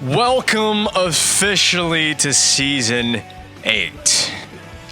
Welcome officially to Season 8.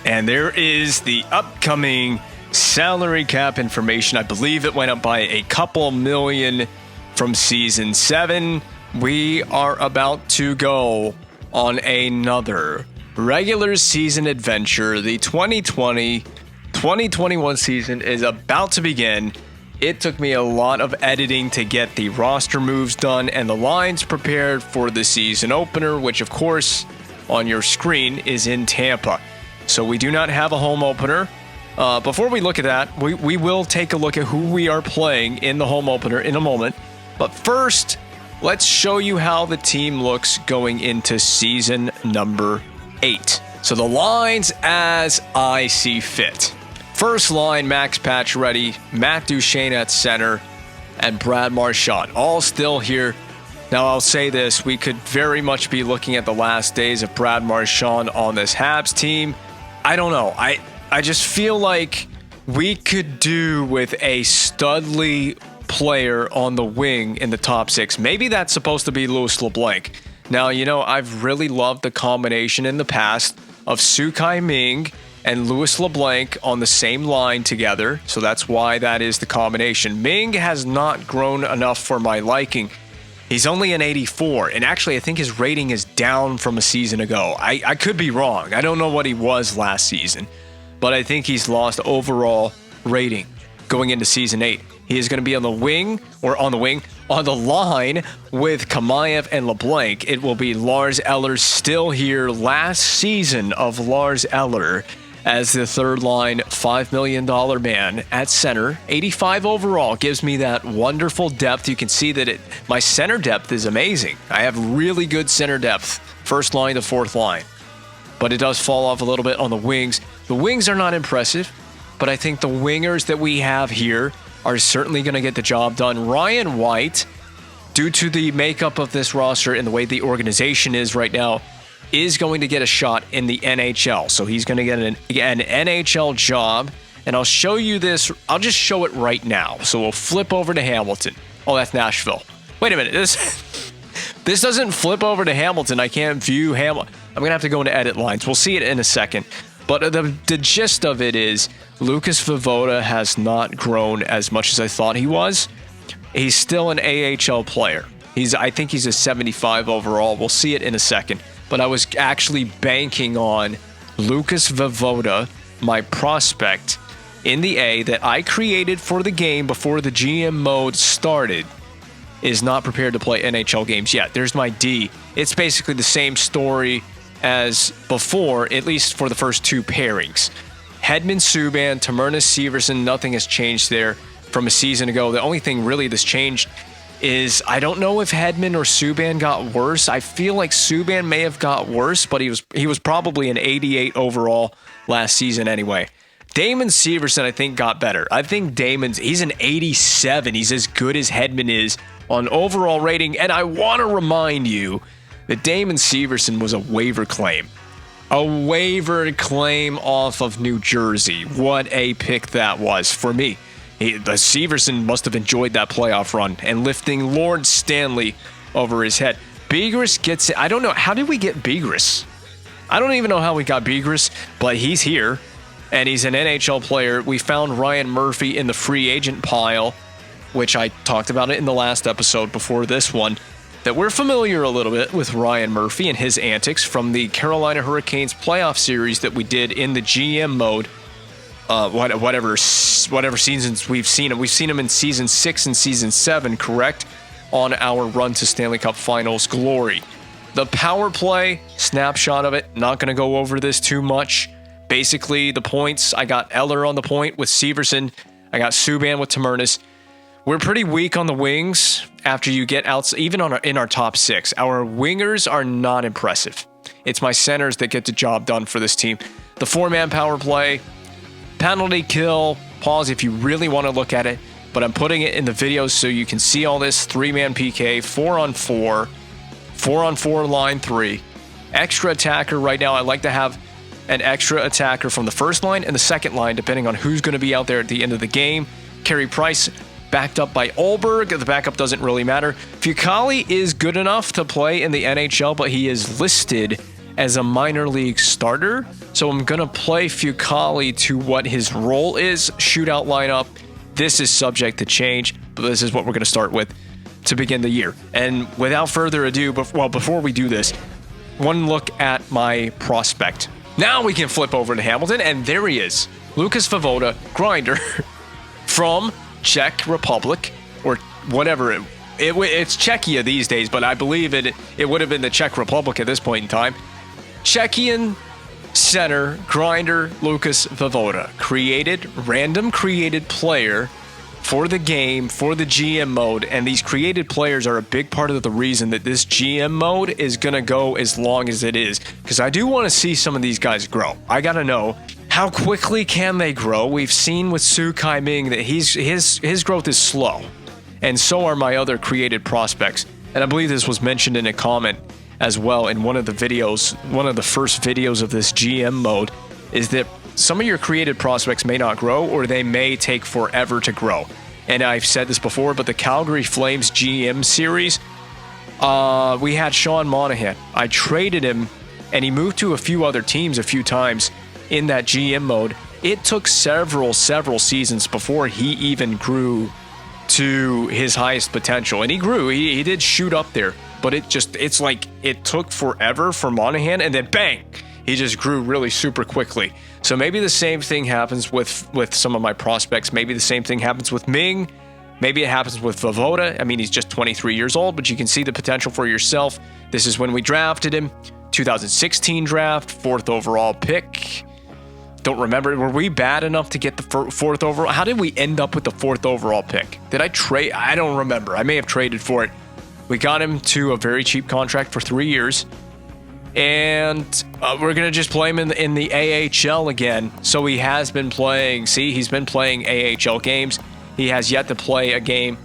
And there is the upcoming salary cap information. I believe it went up by a couple million from Season 7. We are about to go on another regular season adventure. The 2020-2021 season is about to begin. It took me a lot of editing to get the roster moves done and the lines prepared for the season opener, which of course on your screen is in Tampa. So we do not have a home opener. Before we look at that, we will take a look at who we are playing in the home opener in a moment. But first, let's show you how the team looks going into season number 8. So the lines as I see fit. First line, Max Pacioretty, Matt Duchene at center, and Brad Marchand, all still here. Now, I'll say this, we could very much be looking at the last days of Brad Marchand on this Habs team. I don't know. I just feel like we could do with a studly player on the wing in the top 6. Maybe that's supposed to be Louis LeBlanc. Now, I've really loved the combination in the past of Sukai Ming and Louis LeBlanc on the same line together, so that's why that is the combination. Ming has not grown enough for my liking. He's only an 84, and actually I think his rating is down from a season ago. I could be wrong. I don't know what he was last season, but I think he's lost overall rating going into season 8. He is going to be on the line with Kamayev and LeBlanc. It will be Lars Eller still here, last season of Lars Eller as the third line $5 million man at center. 85 overall gives me that wonderful depth. You can see that my center depth is amazing. I have really good center depth, first line to fourth line. But it does fall off a little bit on the wings. The wings are not impressive, but I think the wingers that we have here are certainly going to get the job done. Ryan White, due to the makeup of this roster and the way the organization is right now, is going to get a shot in the NHL. So he's going to get an NHL job. And I'll show you this. I'll just show it right now. So we'll flip over to Hamilton. Oh, that's Nashville. Wait a minute. This doesn't flip over to Hamilton. I can't view Hamilton. I'm going to have to go into edit lines. We'll see it in a second. But the gist of it is Lucas Vovoda has not grown as much as I thought he was. He's still an AHL player. I think he's a 75 overall. We'll see it in a second. But I was actually banking on Lucas Vovoda, my prospect in the A that I created for the game before the GM mode started, is not prepared to play NHL games yet. There's my D. It's basically the same story as before, at least for the first two pairings. Hedman, Subban, Tamernes, Severson, nothing has changed there from a season ago. The only thing really that's changed is I don't know if Hedman or Subban got worse. I feel like Subban may have got worse, but he was probably an 88 overall last season anyway. Damon Severson, I think, got better. I think he's an 87. He's as good as Hedman is on overall rating. And I want to remind you that Damon Severson was a waiver claim. A waiver claim off of New Jersey. What a pick that was for me. The Severson must have enjoyed that playoff run and lifting Lord Stanley over his head. Begris gets it. I don't know. How did we get Begris? I don't even know how we got Begris, but he's here, and he's an NHL player. We found Ryan Murphy in the free agent pile, which I talked about it in the last episode before this one, that we're familiar a little bit with Ryan Murphy and his antics from the Carolina Hurricanes playoff series that we did in the GM mode. Whatever seasons we've seen him. We've seen him in season 6 and season 7, correct? On our run to Stanley Cup Finals glory. The power play, snapshot of it, not going to go over this too much. Basically, the points, I got Eller on the point with Severson. I got Subban with Tamernes. We're pretty weak on the wings after you get out, even in our top 6. Our wingers are not impressive. It's my centers that get the job done for this team. The 4-man power play, penalty kill, pause if you really want to look at it, but I'm putting it in the video so you can see all this. 3-man PK, 4-on-4, 4-on-4 line 3. Extra attacker right now. I like to have an extra attacker from the first line and the second line, depending on who's going to be out there at the end of the game. Carey Price backed up by Olberg. The backup doesn't really matter. Fucale is good enough to play in the NHL, but he is listed as a minor league starter. So I'm going to play Fucale to what his role is. Shootout lineup. This is subject to change, but this is what we're going to start with to begin the year. And without further ado, before we do this, one look at my prospect. Now we can flip over to Hamilton, and there he is. Lucas Vovoda, grinder from Czech Republic, or whatever. It's Czechia these days, but I believe it would have been the Czech Republic at this point in time. Czechian center, grinder, Lucas Vovoda. Random created player for the game, for the GM mode, and these created players are a big part of the reason that this GM mode is going to go as long as it is, because I do want to see some of these guys grow. I got to know, how quickly can they grow? We've seen with Su Kai Ming that his growth is slow, and so are my other created prospects. And I believe this was mentioned in a comment as well in one of the videos, one of the first videos of this GM mode, is that some of your created prospects may not grow, or they may take forever to grow. And I've said this before, but the Calgary Flames GM series, we had Sean Monahan. I traded him, and he moved to a few other teams a few times in that GM mode. It took several seasons before he even grew to his highest potential. And he grew. He did shoot up there, but it's like it took forever for Monahan, and then bang! He just grew really super quickly. So maybe the same thing happens with some of my prospects. Maybe the same thing happens with Ming. Maybe it happens with Vovoda. I mean, he's just 23 years old, but you can see the potential for yourself. This is when we drafted him. 2016 draft, 4th overall pick. Don't remember. Were we bad enough to get the 4th overall? How did we end up with the 4th overall pick? Did I trade? I don't remember. I may have traded for it. We got him to a very cheap contract for 3 years. And we're going to just play him in the AHL again. So he has been playing. See, he's been playing AHL games. He has yet to play a game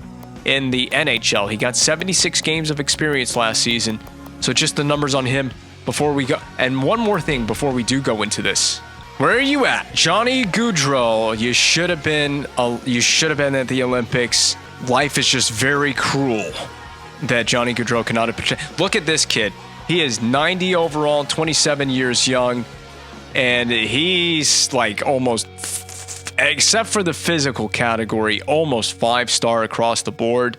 in the NHL. He got 76 games of experience last season. So just the numbers on him before we go. And one more thing before we do go into this. Where are you at? Johnny Gaudreau, you should have been at the Olympics. Life is just very cruel that Johnny Gaudreau cannot have. Look at this kid. He is 90 overall, 27 years young, and he's like almost, except for the physical category, almost 5-star across the board.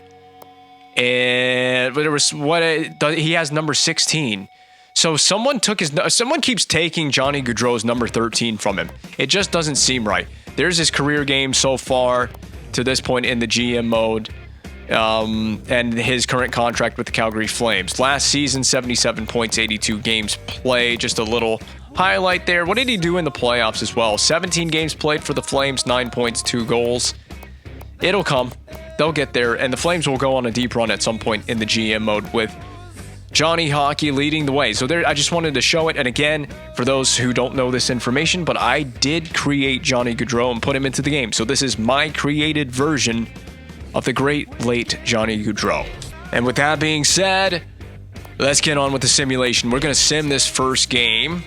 And but he has number 16. So someone keeps taking Johnny Gaudreau's number 13 from him. It just doesn't seem right. There's his career game so far to this point in the GM mode. And his current contract with the Calgary Flames. Last season, 77 points, 82 games played. Just a little highlight there. What did he do in the playoffs as well? 17 games played for the Flames, 9 points, 2 goals. It'll come. They'll get there, and the Flames will go on a deep run at some point in the GM mode with Johnny Hockey leading the way. So there, I just wanted to show it. And again, for those who don't know this information, but I did create Johnny Gaudreau and put him into the game. So this is my created version of the great late Johnny Gaudreau. And with that being said, let's get on with the simulation. We're going to sim this first game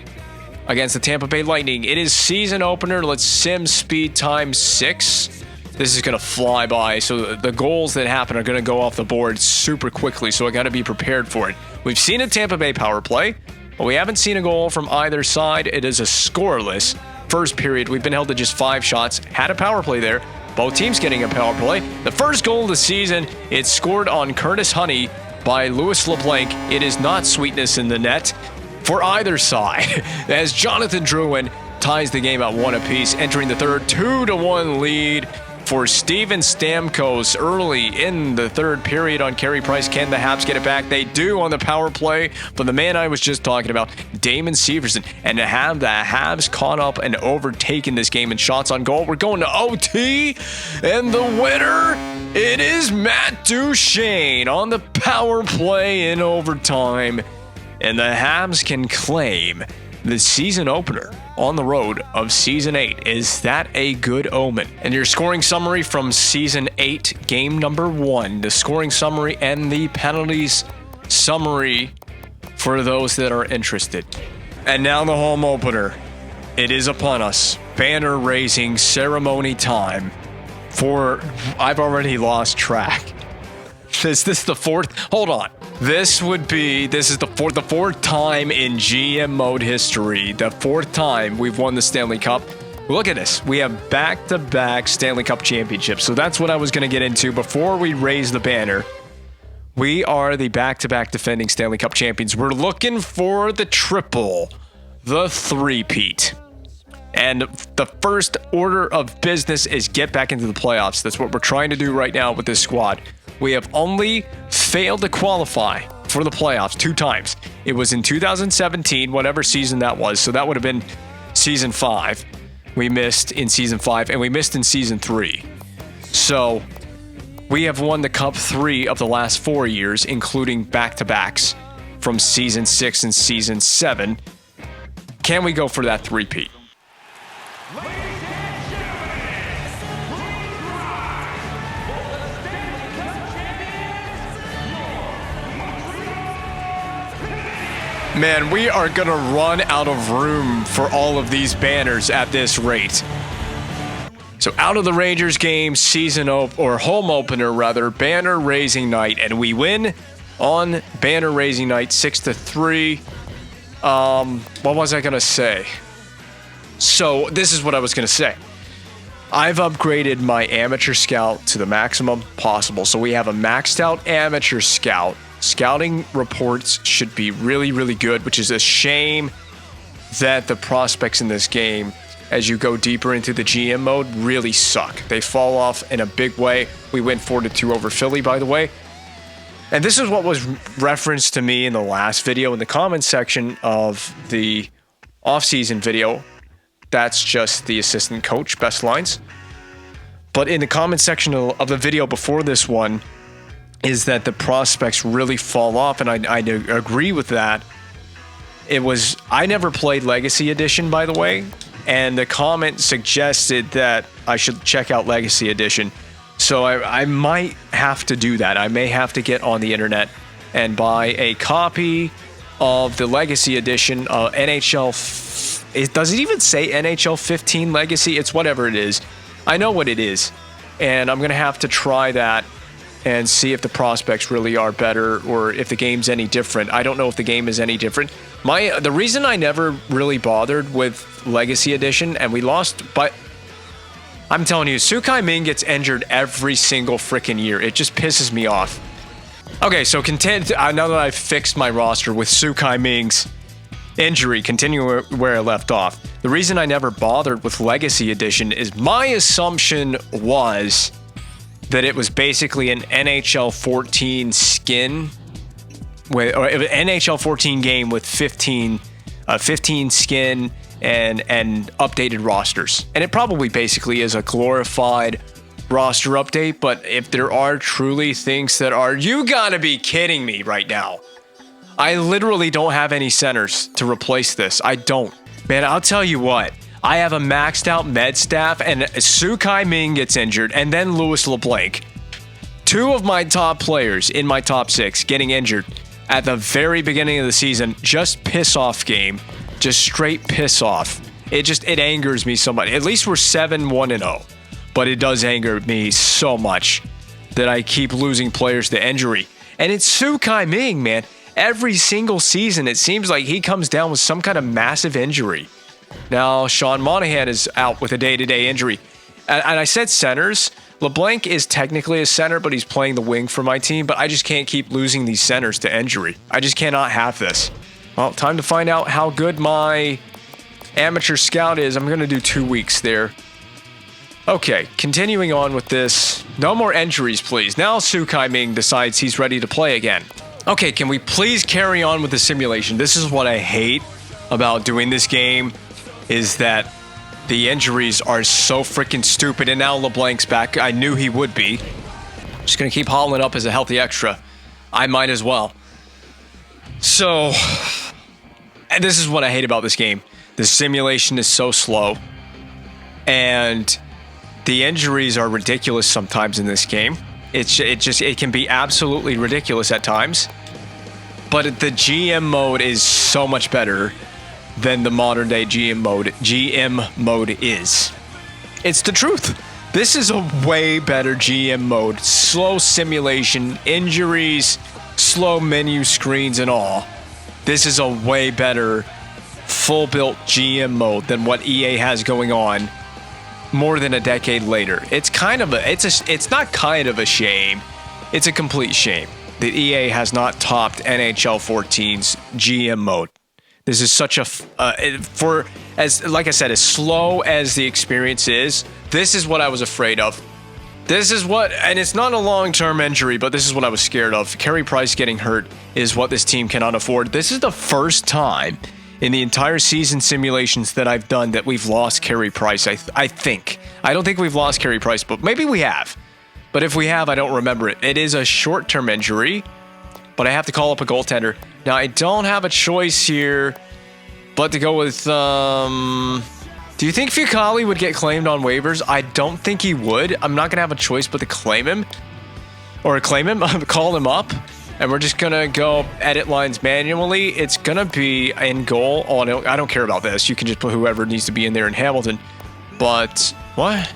against the Tampa Bay Lightning. It is season opener. Let's sim speed times 6. This is going to fly by. So the goals that happen are going to go off the board super quickly. So I got to be prepared for it. We've seen a Tampa Bay power play, but we haven't seen a goal from either side. It is a scoreless first period. We've been held to just 5 shots. Had a power play there. Both teams getting a power play. The first goal of the season, it's scored on Curtis Honey by Louis LeBlanc. It is not sweetness in the net for either side, as Jonathan Drouin ties the game at 1 apiece, entering the third. 2-1 lead for Steven Stamkos early in the third period on Carey Price. Can the Habs get it back? They do on the power play, but the man I was just talking about, Damon Severson, and to have the Habs caught up and overtaken this game in shots on goal. We're going to OT, and the winner, it is Matt Duchene on the power play in overtime, and the Habs can claim the season opener on the road of Season 8. Is that a good omen? And your scoring summary from Season 8, game number 1. The scoring summary and the penalties summary for those that are interested. And now the home opener. It is upon us. Banner raising ceremony time. I've already lost track. Is this the fourth? Hold on. This is the fourth time in GM mode history. The fourth time we've won the Stanley Cup. Look at this. We have back-to-back Stanley Cup championships. So that's what I was going to get into before we raise the banner. We are the back-to-back defending Stanley Cup champions. We're looking for the triple, the three-peat. And the first order of business is get back into the playoffs. That's what we're trying to do right now with this squad. We have only failed to qualify for the playoffs 2 times. It was in 2017, whatever season that was. So that would have been season 5. We missed in season 5, and we missed in season 3. So we have won the Cup 3 of the last 4 years, including back-to-backs from season 6 and season 7. Can we go for that three-peat? Man, we are going to run out of room for all of these banners at this rate. So out of the Rangers game, home opener rather, banner raising night, and we win on banner raising night 6-3. What was I going to say? So this is what I was going to say. I've upgraded my amateur scout to the maximum possible. So we have a maxed out amateur scout. Scouting reports should be really, really good, which is a shame that the prospects in this game, as you go deeper into the GM mode, really suck. They fall off in a big way. We went 4-2 over Philly, by the way. And this is what was referenced to me in the last video in the comments section of the offseason video. That's just the assistant coach, best lines. But in the comment section of the video before this one, is that the prospects really fall off, and I agree with that. I never played Legacy Edition, by the way, and the comment suggested that I should check out Legacy Edition. So I might have to do that. I may have to get on the internet and buy a copy of the Legacy Edition, NHL. Does it even say NHL 15 Legacy? It's whatever it is. I know what it is, and I'm going to have to try that and see if the prospects really are better or if the game's any different. I don't know if the game is any different. The reason I never really bothered with Legacy Edition, and we lost, but I'm telling you, Sukai Ming gets injured every single freaking year. It just pisses me off. Okay, so now that I've fixed my roster with Sukai Ming's injury, continue where I left off. The reason I never bothered with Legacy Edition is my assumption was that it was basically an NHL 14 skin, or an NHL 14 game with 15 skin and updated rosters. And it probably basically is a glorified roster update, but if there are truly things that are, you gotta be kidding me right now. I literally don't have any centers to replace this. I don't. Man, I'll tell you what. I have a maxed out med staff, and Sukai Ming gets injured, and then Louis LeBlanc. 2 of my top players in my top 6 getting injured at the very beginning of the season. Just piss off game. Just straight piss off. It angers me so much. At least we're 7-1-0. But it does anger me so much that I keep losing players to injury. And it's Sukai Ming, man. Every single season, it seems like he comes down with some kind of massive injury. Now, Sean Monahan is out with a day-to-day injury. And I said centers. LeBlanc is technically a center, but he's playing the wing for my team. But I just can't keep losing these centers to injury. I just cannot have this. Well, time to find out how good my amateur scout is. I'm going to do 2 weeks there. Okay, continuing on with this. No more injuries, please. Now Sukai Ming decides he's ready to play again. Okay, can we please carry on with the simulation? This is what I hate about doing this game, is that the injuries are so freaking stupid. And now LeBlanc's back. I knew he would be. Just going to keep hauling up as a healthy extra. I might as well. So, and this is what I hate about this game. The simulation is so slow. And the injuries are ridiculous sometimes in this game. It can be absolutely ridiculous at times. But the GM mode is so much better than the modern day GM mode is. It's the truth. This is a way better GM mode. Slow simulation, injuries, slow menu screens and all. This is a way better full-built GM mode than what EA has going on more than a decade later. It's not kind of a shame. It's a complete shame that EA has not topped NHL 14's GM mode. This is such a like I said, as slow as the experience is, this is what I was afraid of. And it's not a long-term injury, but this is what I was scared of. Carey Price getting hurt is what this team cannot afford. This is the first time in the entire season simulations that I've done that we've lost Carey Price, I think. I don't think we've lost Carey Price, but maybe we have. But if we have, I don't remember it. It is a short-term injury, but I have to call up a goaltender. Now, I don't have a choice here but to go with... do you think Fucale would get claimed on waivers? I don't think he would. I'm not going to have a choice but to claim him. Or call him up. And we're just going to go edit lines manually. It's going to be in goal. Oh, no, I don't care about this. You can just put whoever needs to be in there in Hamilton. But, what?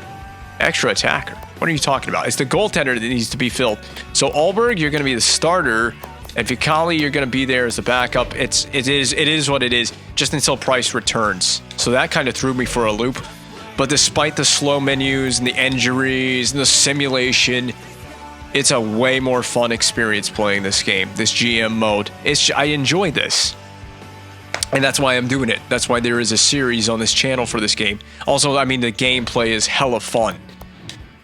Extra attacker. What are you talking about? It's the goaltender that needs to be filled. So, Alberg, you're going to be the starter. And Fucale, you're going to be there as the backup. It is what it is, just until Price returns. So that kind of threw me for a loop. But despite the slow menus and the injuries and the simulation, it's a way more fun experience playing this game, this GM mode. I enjoy this. And that's why I'm doing it. That's why there is a series on this channel for this game. Also, I mean, the gameplay is hella fun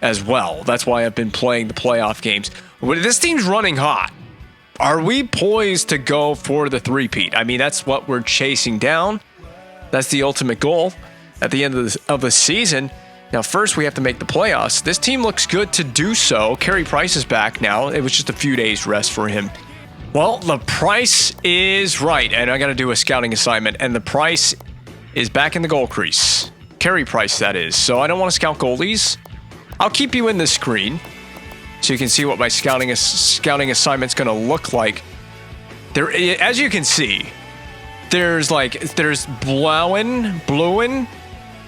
as well. That's why I've been playing the playoff games. This team's running hot. Are we poised to go for the three-peat? I mean, that's what we're chasing down. That's the ultimate goal at the end of the season. Now, first, we have to make the playoffs. This team looks good to do so. Carey Price is back now. It was just a few days rest for him. Well, the price is right, and I got to do a scouting assignment, and the price is back in the goal crease. Carey Price, that is. So I don't want to scout goalies. I'll keep you in the screen, so you can see what my scouting assignment's going to look like. There, as you can see, there's Bluen,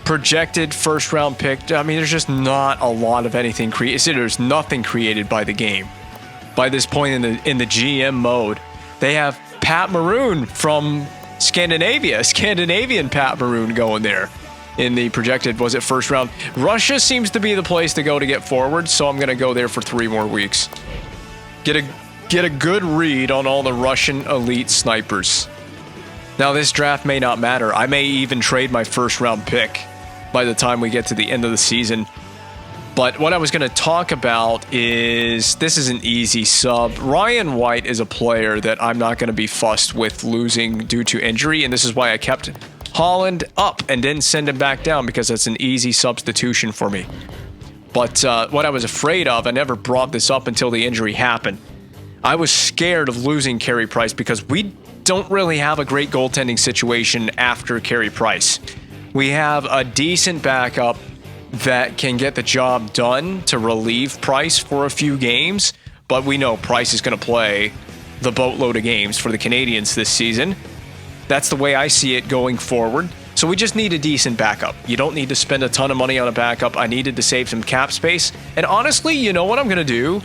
projected first round pick. I mean, there's just not a lot of anything created. There's nothing created by the game. By this point in the GM mode, they have Pat Maroon from Scandinavian Pat Maroon going there. In the projected, was it first round? Russia seems to be the place to go to get forward, so I'm going to go there for 3 more weeks. Get a good read on all the Russian elite snipers. Now, this draft may not matter. I may even trade my first round pick by the time we get to the end of the season. But what I was going to talk about is, this is an easy sub. Ryan White is a player that I'm not going to be fussed with losing due to injury, and this is why I kept Holland up and didn't send him back down, because that's an easy substitution for me. But what I was afraid of, I never brought this up until the injury happened. I was scared of losing Carey Price because we don't really have a great goaltending situation after Carey Price. We have a decent backup that can get the job done to relieve Price for a few games, but we know Price is going to play the boatload of games for the Canadiens this season. That's the way I see it going forward. So we just need a decent backup. You don't need to spend a ton of money on a backup. I needed to save some cap space. And honestly, you know what I'm going to do?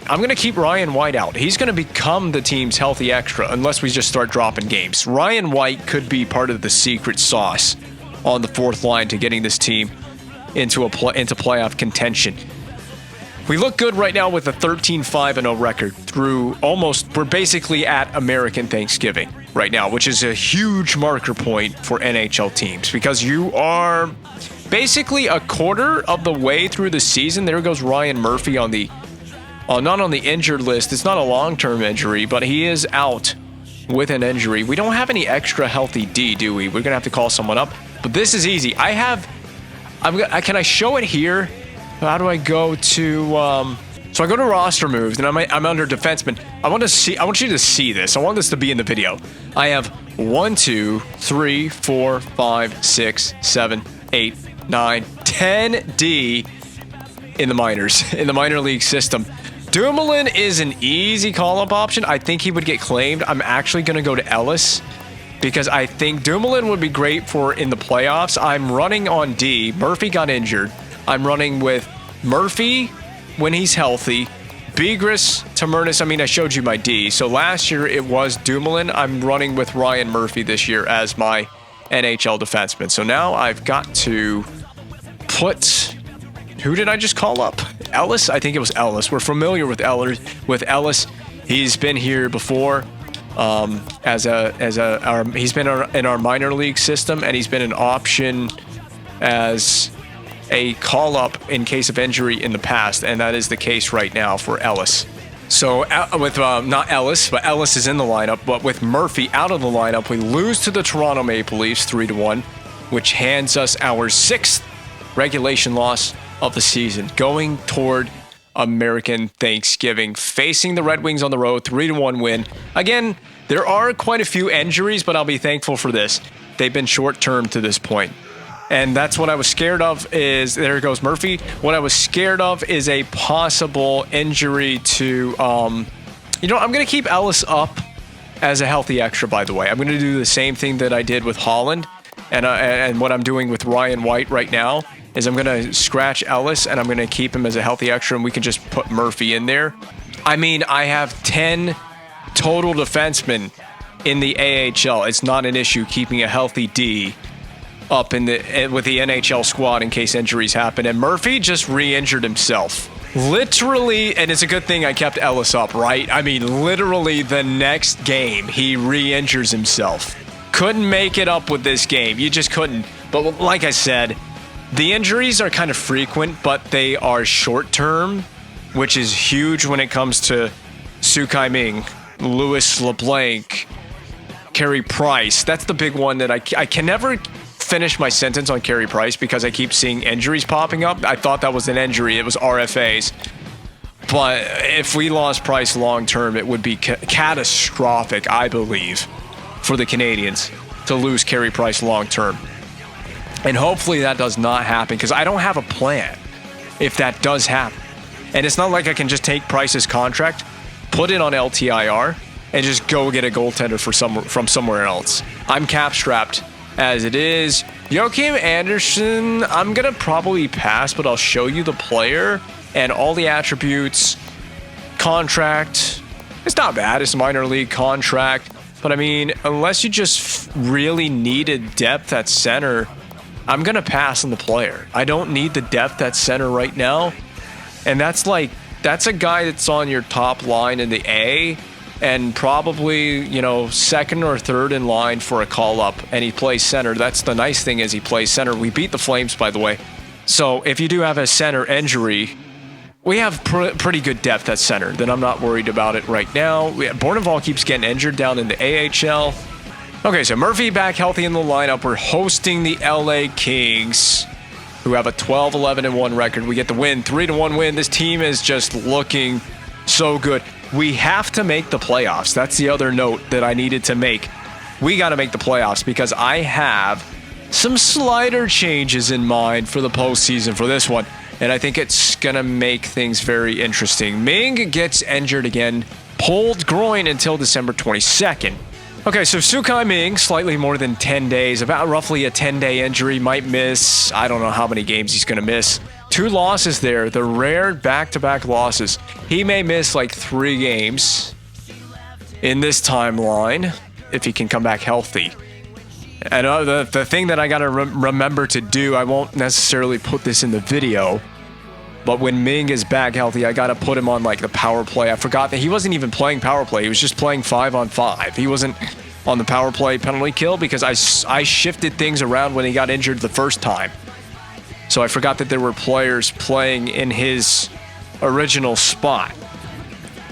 I'm going to keep Ryan White out. He's going to become the team's healthy extra unless we just start dropping games. Ryan White could be part of the secret sauce on the fourth line to getting this team into playoff contention. We look good right now with a 13-5-0 record through we're basically at American Thanksgiving right now, which is a huge marker point for NHL teams because you are basically a quarter of the way through the season. There goes Ryan Murphy on the not on the injured list. It's not a long-term injury, but he is out with an injury. We don't have any extra healthy D, do we? We're going to have to call someone up. But this is easy. Can I show it here? How do I go to... so I go to roster moves, and I'm under defenseman. I want you to see this. I want this to be in the video. I have 1, 2, 3, 4, 5, 6, 7, 8, 9, 10 D in the minors, in the minor league system. Dumoulin is an easy call-up option. I think he would get claimed. I'm actually going to go to Ellis because I think Dumoulin would be great for in the playoffs. I'm running on D. Murphy got injured. I'm running with Murphy, when he's healthy. Begris, Tamurnis, I mean, I showed you my D. So last year it was Dumoulin. I'm running with Ryan Murphy this year as my NHL defenseman. So now I've got to put... Who did I just call up? Ellis? I think it was Ellis. We're familiar with Ellis. He's been here before he's been in our minor league system, and he's been an option as a call-up in case of injury in the past, and that is the case right now for Ellis. So with not Ellis, but Ellis is in the lineup, but with Murphy out of the lineup, we lose to the Toronto Maple Leafs 3-1, which hands us our 6th regulation loss of the season, going toward American Thanksgiving, facing the Red Wings on the road, 3-1 win. Again, there are quite a few injuries, but I'll be thankful for this. They've been short-term to this point. And that's what I was scared of is, there goes Murphy. What I was scared of is a possible injury to, I'm going to keep Ellis up as a healthy extra, by the way. I'm going to do the same thing that I did with Holland and what I'm doing with Ryan White right now is I'm going to scratch Ellis and I'm going to keep him as a healthy extra, and we can just put Murphy in there. I mean, I have 10 total defensemen in the AHL. It's not an issue keeping a healthy D up with the NHL squad in case injuries happen. And Murphy just re-injured himself. Literally, and it's a good thing I kept Ellis up, right? I mean, literally the next game, he re-injures himself. Couldn't make it up with this game. You just couldn't. But like I said, the injuries are kind of frequent, but they are short-term, which is huge when it comes to Sukai Ming, Louis LeBlanc, Carey Price. That's the big one that I can never finish my sentence on Carey Price because I keep seeing injuries popping up. I thought that was an injury. It was RFAs. But if we lost Price long-term, it would be catastrophic, I believe, for the Canadiens to lose Carey Price long-term. And hopefully that does not happen because I don't have a plan if that does happen. And it's not like I can just take Price's contract, put it on LTIR, and just go get a goaltender from somewhere else. I'm cap-strapped as it is. Joachim Anderson, I'm going to probably pass, but I'll show you the player and all the attributes. Contract, it's not bad. It's a minor league contract. But I mean, unless you just really needed depth at center, I'm going to pass on the player. I don't need the depth at center right now. And that's a guy that's on your top line in the A and probably, second or third in line for a call-up, and he plays center. That's the nice thing is he plays center. We beat the Flames, by the way. So if you do have a center injury, we have pretty good depth at center. Then I'm not worried about it right now. Bourneval keeps getting injured down in the AHL. Okay, so Murphy back healthy in the lineup. We're hosting the LA Kings, who have a 12-11-1 record. We get the win, 3-1 win. This team is just looking so good. We have to make the playoffs. That's the other note that I needed to make. We got to make the playoffs because I have some slighter changes in mind for the postseason for this one, and I think it's going to make things very interesting. Ming gets injured again, pulled groin until December 22nd. Okay, so Sukai Ming, slightly more than 10 days, about roughly a 10-day injury, might miss, I don't know how many games he's going to miss. 2 losses there, the rare back-to-back losses. He may miss like 3 games in this timeline if he can come back healthy. And the thing that I got to remember to do, I won't necessarily put this in the video, but when Ming is back healthy, I got to put him on like the power play. I forgot that he wasn't even playing power play. He was just playing 5-on-5. He wasn't on the power play penalty kill because I shifted things around when he got injured the first time. So I forgot that there were players playing in his original spot.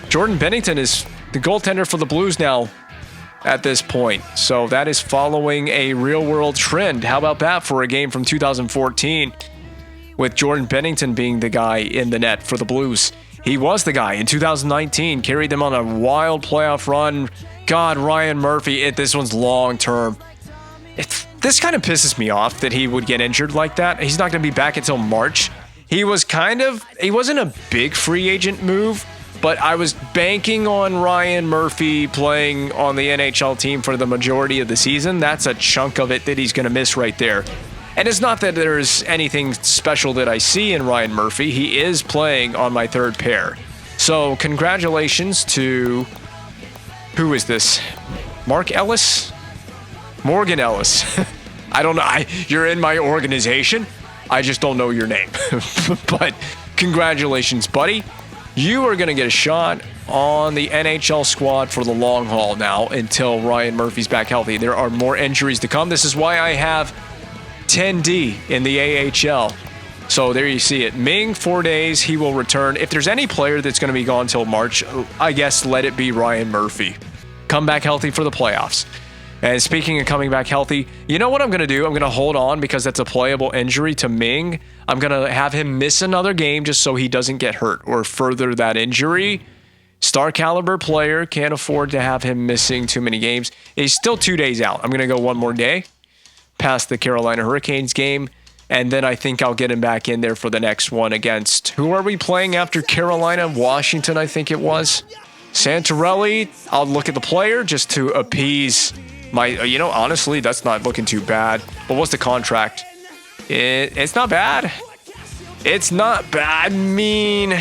Jordan Binnington is the goaltender for the Blues now at this point. So that is following a real-world trend. How about that for a game from 2014? With Jordan Binnington being the guy in the net for the Blues. He was the guy in 2019, carried them on a wild playoff run. God, Ryan Murphy, this one's long-term. This kind of pisses me off that he would get injured like that. He's not going to be back until March. He wasn't a big free agent move, but I was banking on Ryan Murphy playing on the NHL team for the majority of the season. That's a chunk of it that he's going to miss right there. And it's not that there's anything special that I see in Ryan Murphy. He is playing on my third pair. So congratulations to, who is this? Mark Ellis? Morgan Ellis. I don't know. You're in my organization. I just don't know your name. But congratulations, buddy. You are going to get a shot on the NHL squad for the long haul now until Ryan Murphy's back healthy. There are more injuries to come. This is why I have 10D in the AHL. So there you see it. Ming, 4 days. He will return. If there's any player that's going to be gone until March, I guess let it be Ryan Murphy. Come back healthy for the playoffs. And speaking of coming back healthy, you know what I'm going to do? I'm going to hold on because that's a playable injury to Ming. I'm going to have him miss another game just so he doesn't get hurt or further that injury. Star caliber player, can't afford to have him missing too many games. He's still 2 days out. I'm going to go one more day past the Carolina Hurricanes game. And then I think I'll get him back in there for the next one against, who are we playing after Carolina? Washington, I think it was. Santorelli. I'll look at the player just to appease my, honestly, that's not looking too bad. But what's the contract? It's not bad. It's not bad. I mean,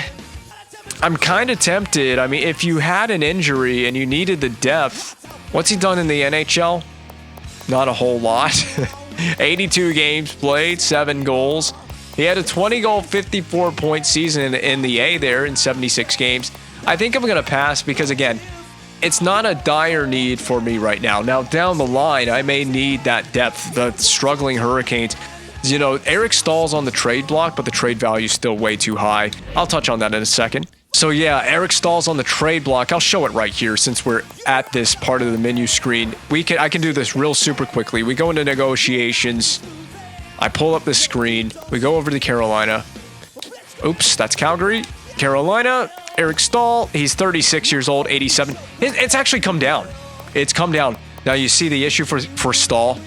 I'm kind of tempted. I mean, if you had an injury and you needed the depth, what's he done in the NHL? Not a whole lot. 82 games played, 7 goals. He had a 20-goal, 54-point season in the A there in 76 games. I think I'm going to pass because, again, it's not a dire need for me right now. Now, down the line, I may need that depth. The struggling Hurricanes. Eric Stahl's on the trade block, but the trade value is still way too high. I'll touch on that in a second. So, yeah, Eric Stahl's on the trade block. I'll show it right here since we're at this part of the menu screen. I can do this real super quickly. We go into negotiations. I pull up the screen. We go over to Carolina. Oops, that's Calgary. Carolina, Eric Stahl, he's 36 years old, 87. It's actually come down. It's come down. Now you see the issue for Stahl.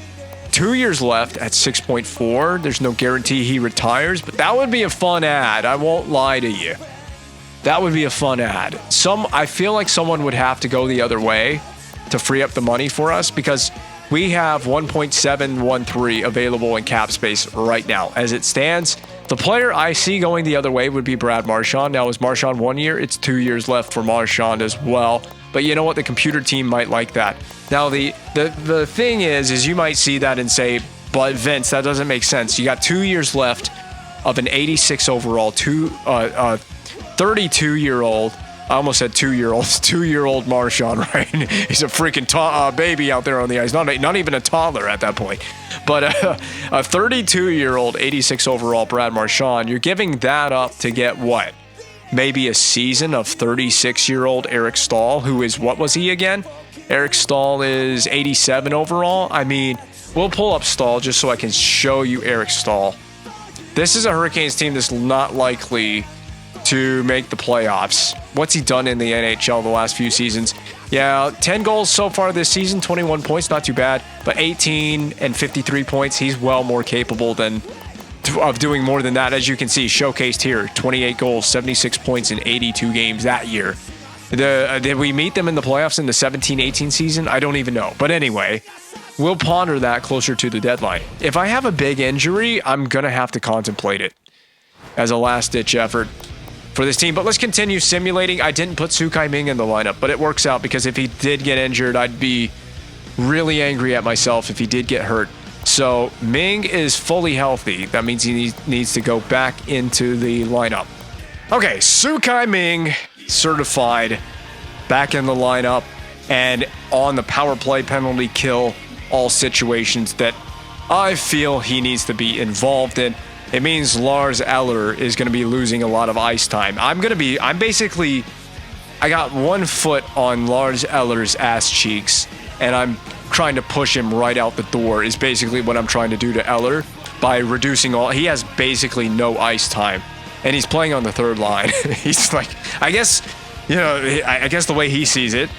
2 years left at 6.4. There's no guarantee he retires, but that would be a fun ad. I won't lie to you. That would be a fun ad. I feel like someone would have to go the other way to free up the money for us because we have 1.713 available in cap space right now. As it stands, the player I see going the other way would be Brad Marchand. Now, is Marchand 1 year? It's 2 years left for Marchand as well. But you know what? The computer team might like that. Now, the thing is you might see that and say, but Vince, that doesn't make sense. You got 2 years left of an 86 overall, 32-year-old. I almost said 2-year-old. 2-year-old Marchand, right? He's a freaking baby out there on the ice. Not even a toddler at that point. But a 32-year-old, 86 overall Brad Marchand, you're giving that up to get what? Maybe a season of 36-year-old Eric Stahl, who is, what was he again? Eric Stahl is 87 overall. I mean, we'll pull up Stahl just so I can show you Eric Stahl. This is a Hurricanes team that's not likely to make the playoffs. What's he done in the NHL the last few seasons? Yeah, 10 goals so far this season, 21 points, not too bad. But 18 and 53 points, he's well more capable of doing more than that. As you can see, showcased here, 28 goals, 76 points in 82 games that year. Did we meet them in the playoffs in the 17-18 season? I don't even know. But anyway, we'll ponder that closer to the deadline. If I have a big injury, I'm going to have to contemplate it as a last-ditch effort for this team. But let's continue simulating. I didn't put Sukai Ming in the lineup, but it works out because if he did get injured, I'd be really angry at myself if he did get hurt. So Ming is fully healthy. That means he needs to go back into the lineup. Okay, Sukai Ming, certified, back in the lineup, and on the power play, penalty kill, all situations that I feel he needs to be involved in. It means Lars Eller is going to be losing a lot of ice time. I got 1 foot on Lars Eller's ass cheeks, and I'm trying to push him right out the door is basically what I'm trying to do to Eller by reducing he has basically no ice time, and he's playing on the third line. He's like, I guess the way he sees it,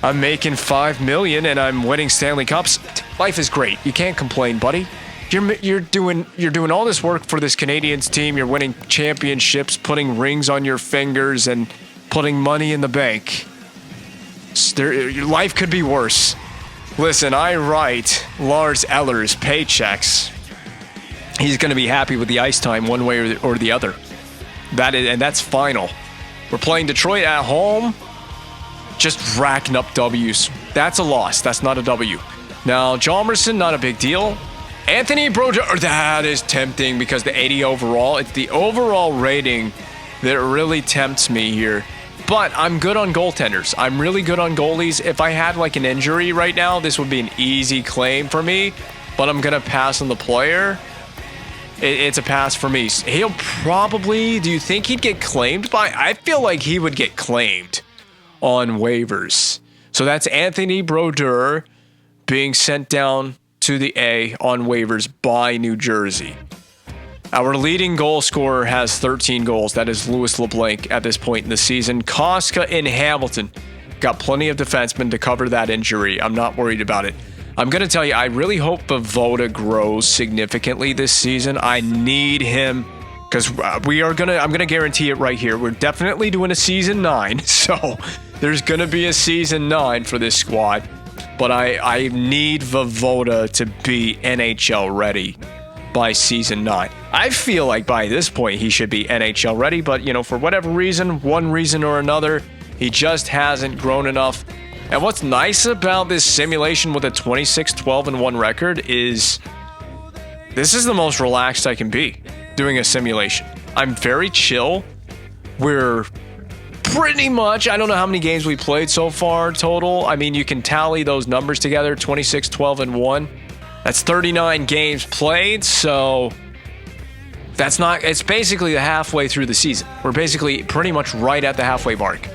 I'm making $5 million and I'm winning Stanley Cups. Life is great. You can't complain, buddy. You're doing all this work for this Canadiens team. You're winning championships, putting rings on your fingers, and putting money in the bank. Your life could be worse. Listen, I write Lars Eller's paychecks. he's going to be happy with the ice time one way or the other. And that's final. We're playing Detroit at home, just racking up W's. That's a loss. That's not a W. Now, Hjalmarsson, not a big deal. Anthony Brodeur, that is tempting because the 80 overall, it's the overall rating that really tempts me here. But I'm good on goaltenders. I'm really good on goalies. If I had like an injury right now, this would be an easy claim for me. But I'm going to pass on the player. It's a pass for me. He'll probably, do you think he'd get claimed by? I feel like he would get claimed on waivers. So that's Anthony Brodeur being sent down to the A on waivers by New Jersey. Our leading goal scorer has 13 goals. That is Louis LeBlanc at this point in the season. Koska in Hamilton. Got plenty of defensemen to cover that injury. I'm not worried about it. I'm going to tell you, I really hope Voda grows significantly this season. I need him because I'm going to guarantee it right here. We're definitely doing a season 9. So there's going to be a season 9 for this squad. But I need Voda to be NHL ready by season 9. I feel like by this point he should be NHL ready, but for whatever reason, one reason or another, he just hasn't grown enough. And what's nice about this simulation with a 26-12-1 record is this is the most relaxed I can be doing a simulation. I'm very chill. We're pretty much, I don't know how many games we played so far total. I mean, you can tally those numbers together, 26-12-1. That's 39 games played, so it's basically the halfway through the season. We're basically pretty much right at the halfway mark.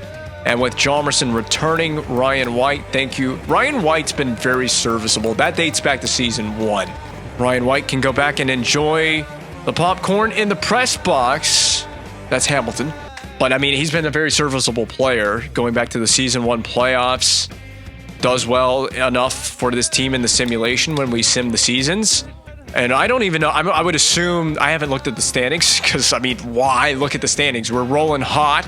And with Hjalmarsson returning, Ryan White, thank you. Ryan White's been very serviceable. That dates back to season 1. Ryan White can go back and enjoy the popcorn in the press box. That's Hamilton. But, I mean, he's been a very serviceable player going back to the season 1 playoffs. Does well enough for this team in the simulation when we sim the seasons. And I don't even know. I would assume, I haven't looked at the standings because, I mean, why look at the standings? We're rolling hot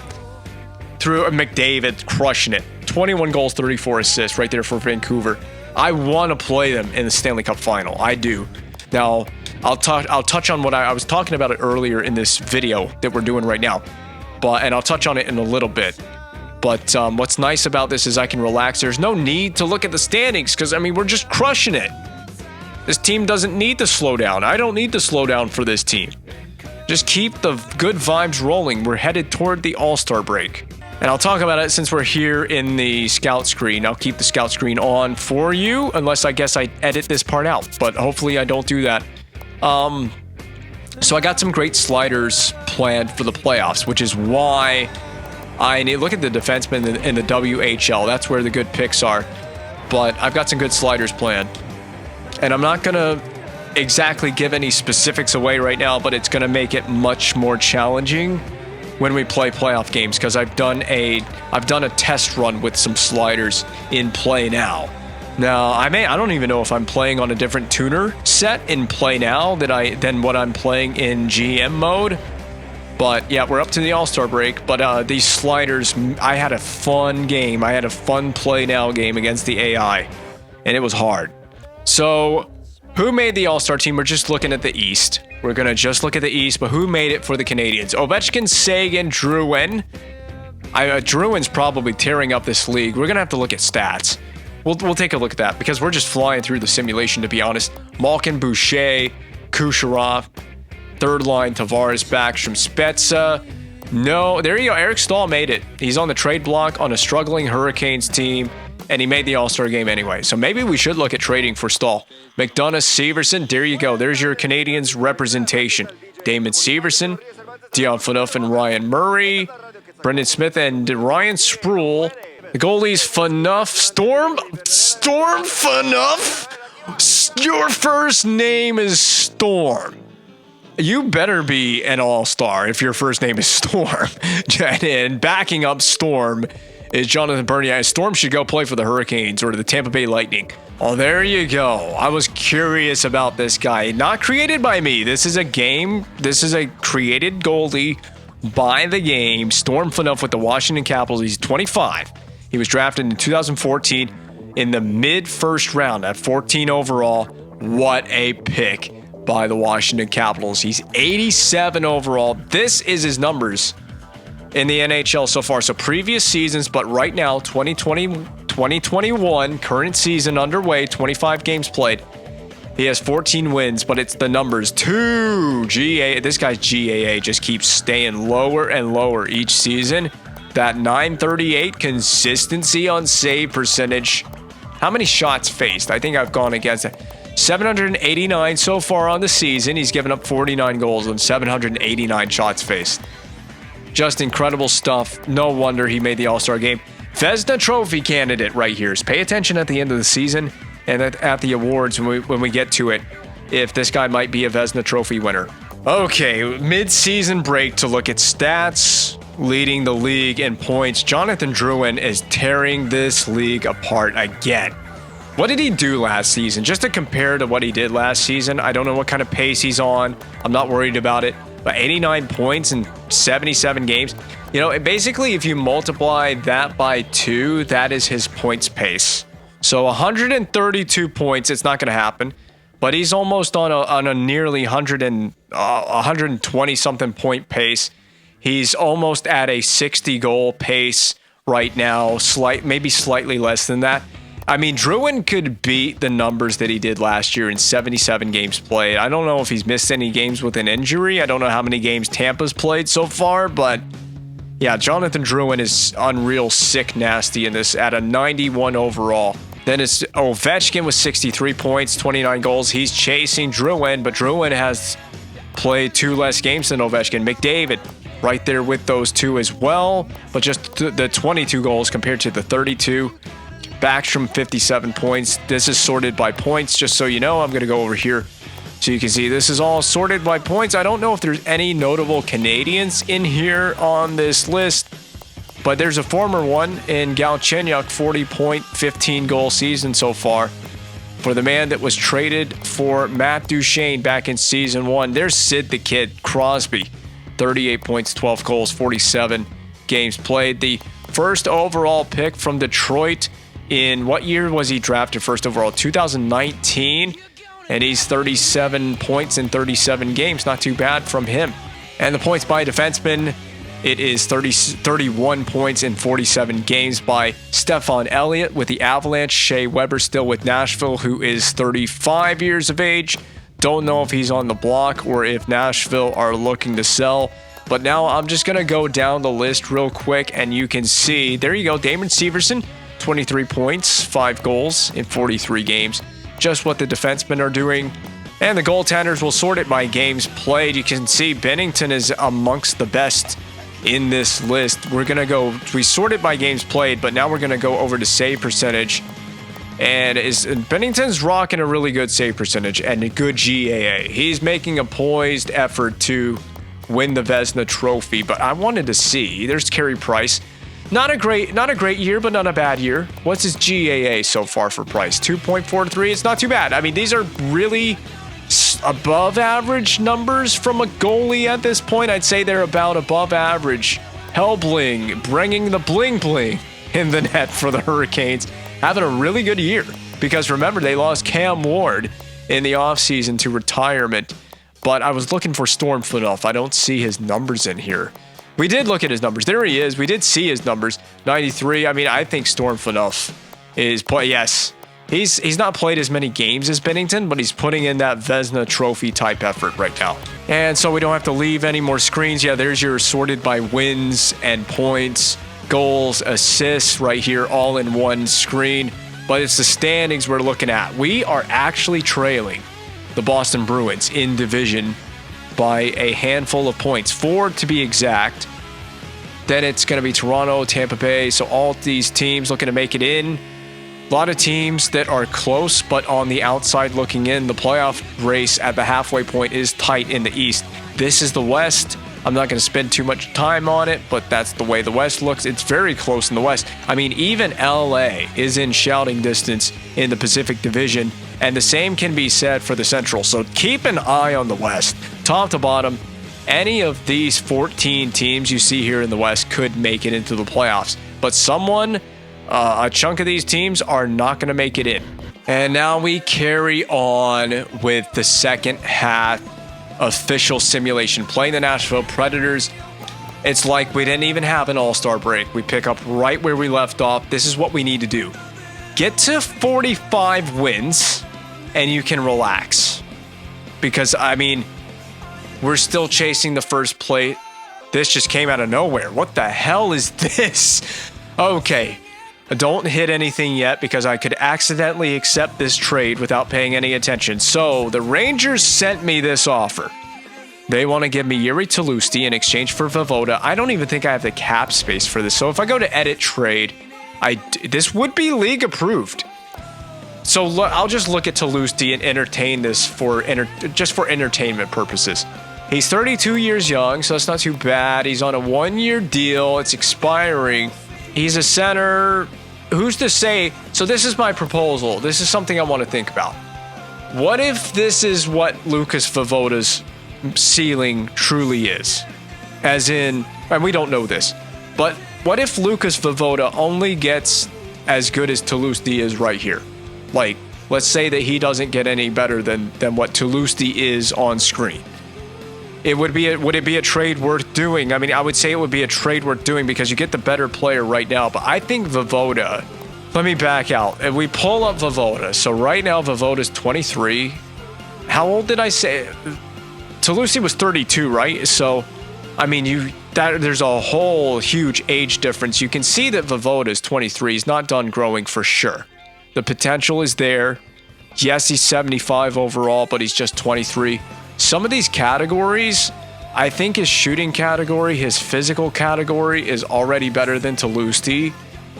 through McDavid, crushing it. 21 goals, 34 assists right there for Vancouver. I want to play them in the Stanley Cup final. I do. Now, I'll touch on what I was talking about it earlier in this video that we're doing right now. And I'll touch on it in a little bit. But what's nice about this is I can relax. There's no need to look at the standings because, I mean, we're just crushing it. This team doesn't need to slow down. I don't need to slow down for this team. Just keep the good vibes rolling. We're headed toward the All-Star break. And I'll talk about it since we're here in the scout screen. I'll keep the scout screen on for you, unless I guess I edit this part out. But hopefully I don't do that. So I got some great sliders planned for the playoffs, which is why I need look at the defensemen in the WHL. That's where the good picks are. But I've got some good sliders planned. And I'm not going to exactly give any specifics away right now, but it's going to make it much more challenging when we play playoff games because I've done a test run with some sliders in play now. Now, I don't even know if I'm playing on a different tuner set in play now than what I'm playing in GM mode. But yeah, we're up to the All-Star break. But these sliders, I had a fun game. I had a fun play now game against the AI, and it was hard. So, who made the All-Star team? We're just looking at the East. We're going to just look at the East, but who made it for the Canadiens? Ovechkin, Sagan, Drouin. Drouin's probably tearing up this league. We're going to have to look at stats. We'll take a look at that because we're just flying through the simulation, to be honest. Malkin, Boucher, Kucherov, third line, Tavares, Backstrom, Spezza. No, there you go. Eric Stahl made it. He's on the trade block on a struggling Hurricanes team, and he made the All-Star game anyway. So maybe we should look at trading for Stahl. McDonough, Severson, there you go. There's your Canadiens representation. Damon Severson, Dion Phaneuf and Ryan Murray, Brendan Smith and Ryan Sproul. The goalies, Phaneuf, Storm Phaneuf. Your first name is Storm. You better be an all-star if your first name is Storm. And backing up Storm is Jonathan Bernier. Storm should go play for the Hurricanes or the Tampa Bay Lightning. Oh, there you go. I was curious about this guy. Not created by me. This is a game. This is a created goalie by the game. Storm Phaneuf with the Washington Capitals. He's 25. He was drafted in 2014 in the mid-first round at 14 overall. What a pick by the Washington Capitals. He's 87 overall. This is his numbers in the NHL so far. So previous seasons, but right now, 2021, current season underway, 25 games played. He has 14 wins, but it's the numbers. This guy's GAA just keeps staying lower and lower each season. That 938 consistency on save percentage. How many shots faced? I think I've gone against it. 789 so far on the season. He's given up 49 goals and 789 shots faced. Just incredible stuff. No wonder he made the All-Star game. Vezina Trophy candidate right here. So pay attention at the end of the season and at the awards when we get to it, if this guy might be a Vezina Trophy winner. Okay, mid-season break to look at stats. Leading the league in points. Jonathan Drouin is tearing this league apart again. What did he do last season? Just to compare to what he did last season, I don't know what kind of pace he's on. I'm not worried about it. But 89 points in 77 games. You know, basically, if you multiply that by 2, that is his points pace. So 132 points, it's not going to happen. But he's almost on a nearly 120-something point pace. He's almost at a 60-goal pace right now, maybe slightly less than that. I mean, Drouin could beat the numbers that he did last year in 77 games played. I don't know if he's missed any games with an injury. I don't know how many games Tampa's played so far, but yeah, Jonathan Drouin is unreal, sick, nasty in this at a 91 overall. Then it's Ovechkin with 63 points, 29 goals. He's chasing Drouin, but Drouin has played 2 less games than Ovechkin. McDavid right there with those 2 as well, but just the 22 goals compared to the 32. Backstrom, 57 points. This is sorted by points, just so you know. I'm going to go over here so you can see this is all sorted by points. I don't know if there's any notable Canadiens in here on this list, but there's a former one in Galchenyuk, 40-point, 15-goal season so far for the man that was traded for Matt Duchene back in Season 1. There's Sid the Kid Crosby. 38 points, 12 goals, 47 games played. The first overall pick from Detroit in what year was he drafted first overall? 2019. And he's 37 points in 37 games. Not too bad from him. And the points by defenseman, it is 31 points in 47 games by Stephon Elliott with the Avalanche. Shea Weber still with Nashville, who is 35 years of age. Don't know if he's on the block or if Nashville are looking to sell. But now I'm just going to go down the list real quick, and you can see, there you go, Damon Severson, 23 points, 5 goals in 43 games. Just what the defensemen are doing. And the goaltenders will sort it by games played. You can see Binnington is amongst the best in this list. We sort it by games played, but now we're going to go over to save percentage. And Bennington's rocking a really good save percentage and a good GAA. He's making a poised effort to win the Vezina Trophy, but I wanted to see. There's Carey Price. Not a great year, but not a bad year. What's his GAA so far for Price? 2.43. It's not too bad. I mean, these are really above average numbers from a goalie at this point. I'd say they're about above average. Hellbling bringing the bling bling in the net for the Hurricanes. Having a really good year, because remember, they lost Cam Ward in the offseason to retirement. But I was looking for Storm Flunoff. I don't see his numbers in here. We did look at his numbers. There he is. We did see his numbers. 93. I mean, I think Storm Flunoff is yes. He's not played as many games as Binnington, but he's putting in that Vezina Trophy type effort right now. And so we don't have to leave any more screens. Yeah, there's your sorted by wins and points, goals, assists right here, all in one screen. But it's the standings we're looking at. We are actually trailing the Boston Bruins in division by a handful of points, 4 to be exact. Then it's going to be Toronto, Tampa Bay. So all these teams looking to make it in. A lot of teams that are close, but on the outside looking in. The playoff race at the halfway point is tight in the East. This is the West. I'm not going to spend too much time on it, but that's the way the West looks. It's very close in the West. I mean, even LA is in shouting distance in the Pacific Division, and the same can be said for the Central. So keep an eye on the West. Top to bottom, any of these 14 teams you see here in the West could make it into the playoffs. But a chunk of these teams are not going to make it in. And now we carry on with the second half official simulation. Playing the Nashville Predators. It's like we didn't even have an all-star break. We pick up right where we left off. This is what we need to do. Get to 45 wins, and you can relax. Because, I mean, we're still chasing the first plate. This just came out of nowhere. What the hell is this? Okay. Don't hit anything yet because I could accidentally accept this trade without paying any attention. So, the Rangers sent me this offer. They want to give me Yuri Tlusty in exchange for Voivoda. I don't even think I have the cap space for this. So, if I go to edit trade, this would be league approved. So, I'll just look at Tlusty and entertain this just for entertainment purposes. He's 32 years young, so that's not too bad. He's on a 1-year deal. It's expiring. He's a center. Who's to say? So this is my proposal. This is something I want to think about. What if this is what Lucas Voivoda's ceiling truly is? As in, and we don't know this, but what if Lucas Voivoda only gets as good as Tlusty is right here? Like, let's say that he doesn't get any better than what Tlusty is on screen. Would it be a trade worth doing? I mean, I would say it would be a trade worth doing because you get the better player right now. But I think Voivoda, let me back out. If we pull up Voivoda, so right now Voivoda's 23. How old did I say? Tlusty was 32, right? So, I mean, there's a whole huge age difference. You can see that Voivoda is 23. He's not done growing for sure. The potential is there. Yes, he's 75 overall, but he's just 23. Some of these categories, I think his shooting category, his physical category is already better than Tlusty.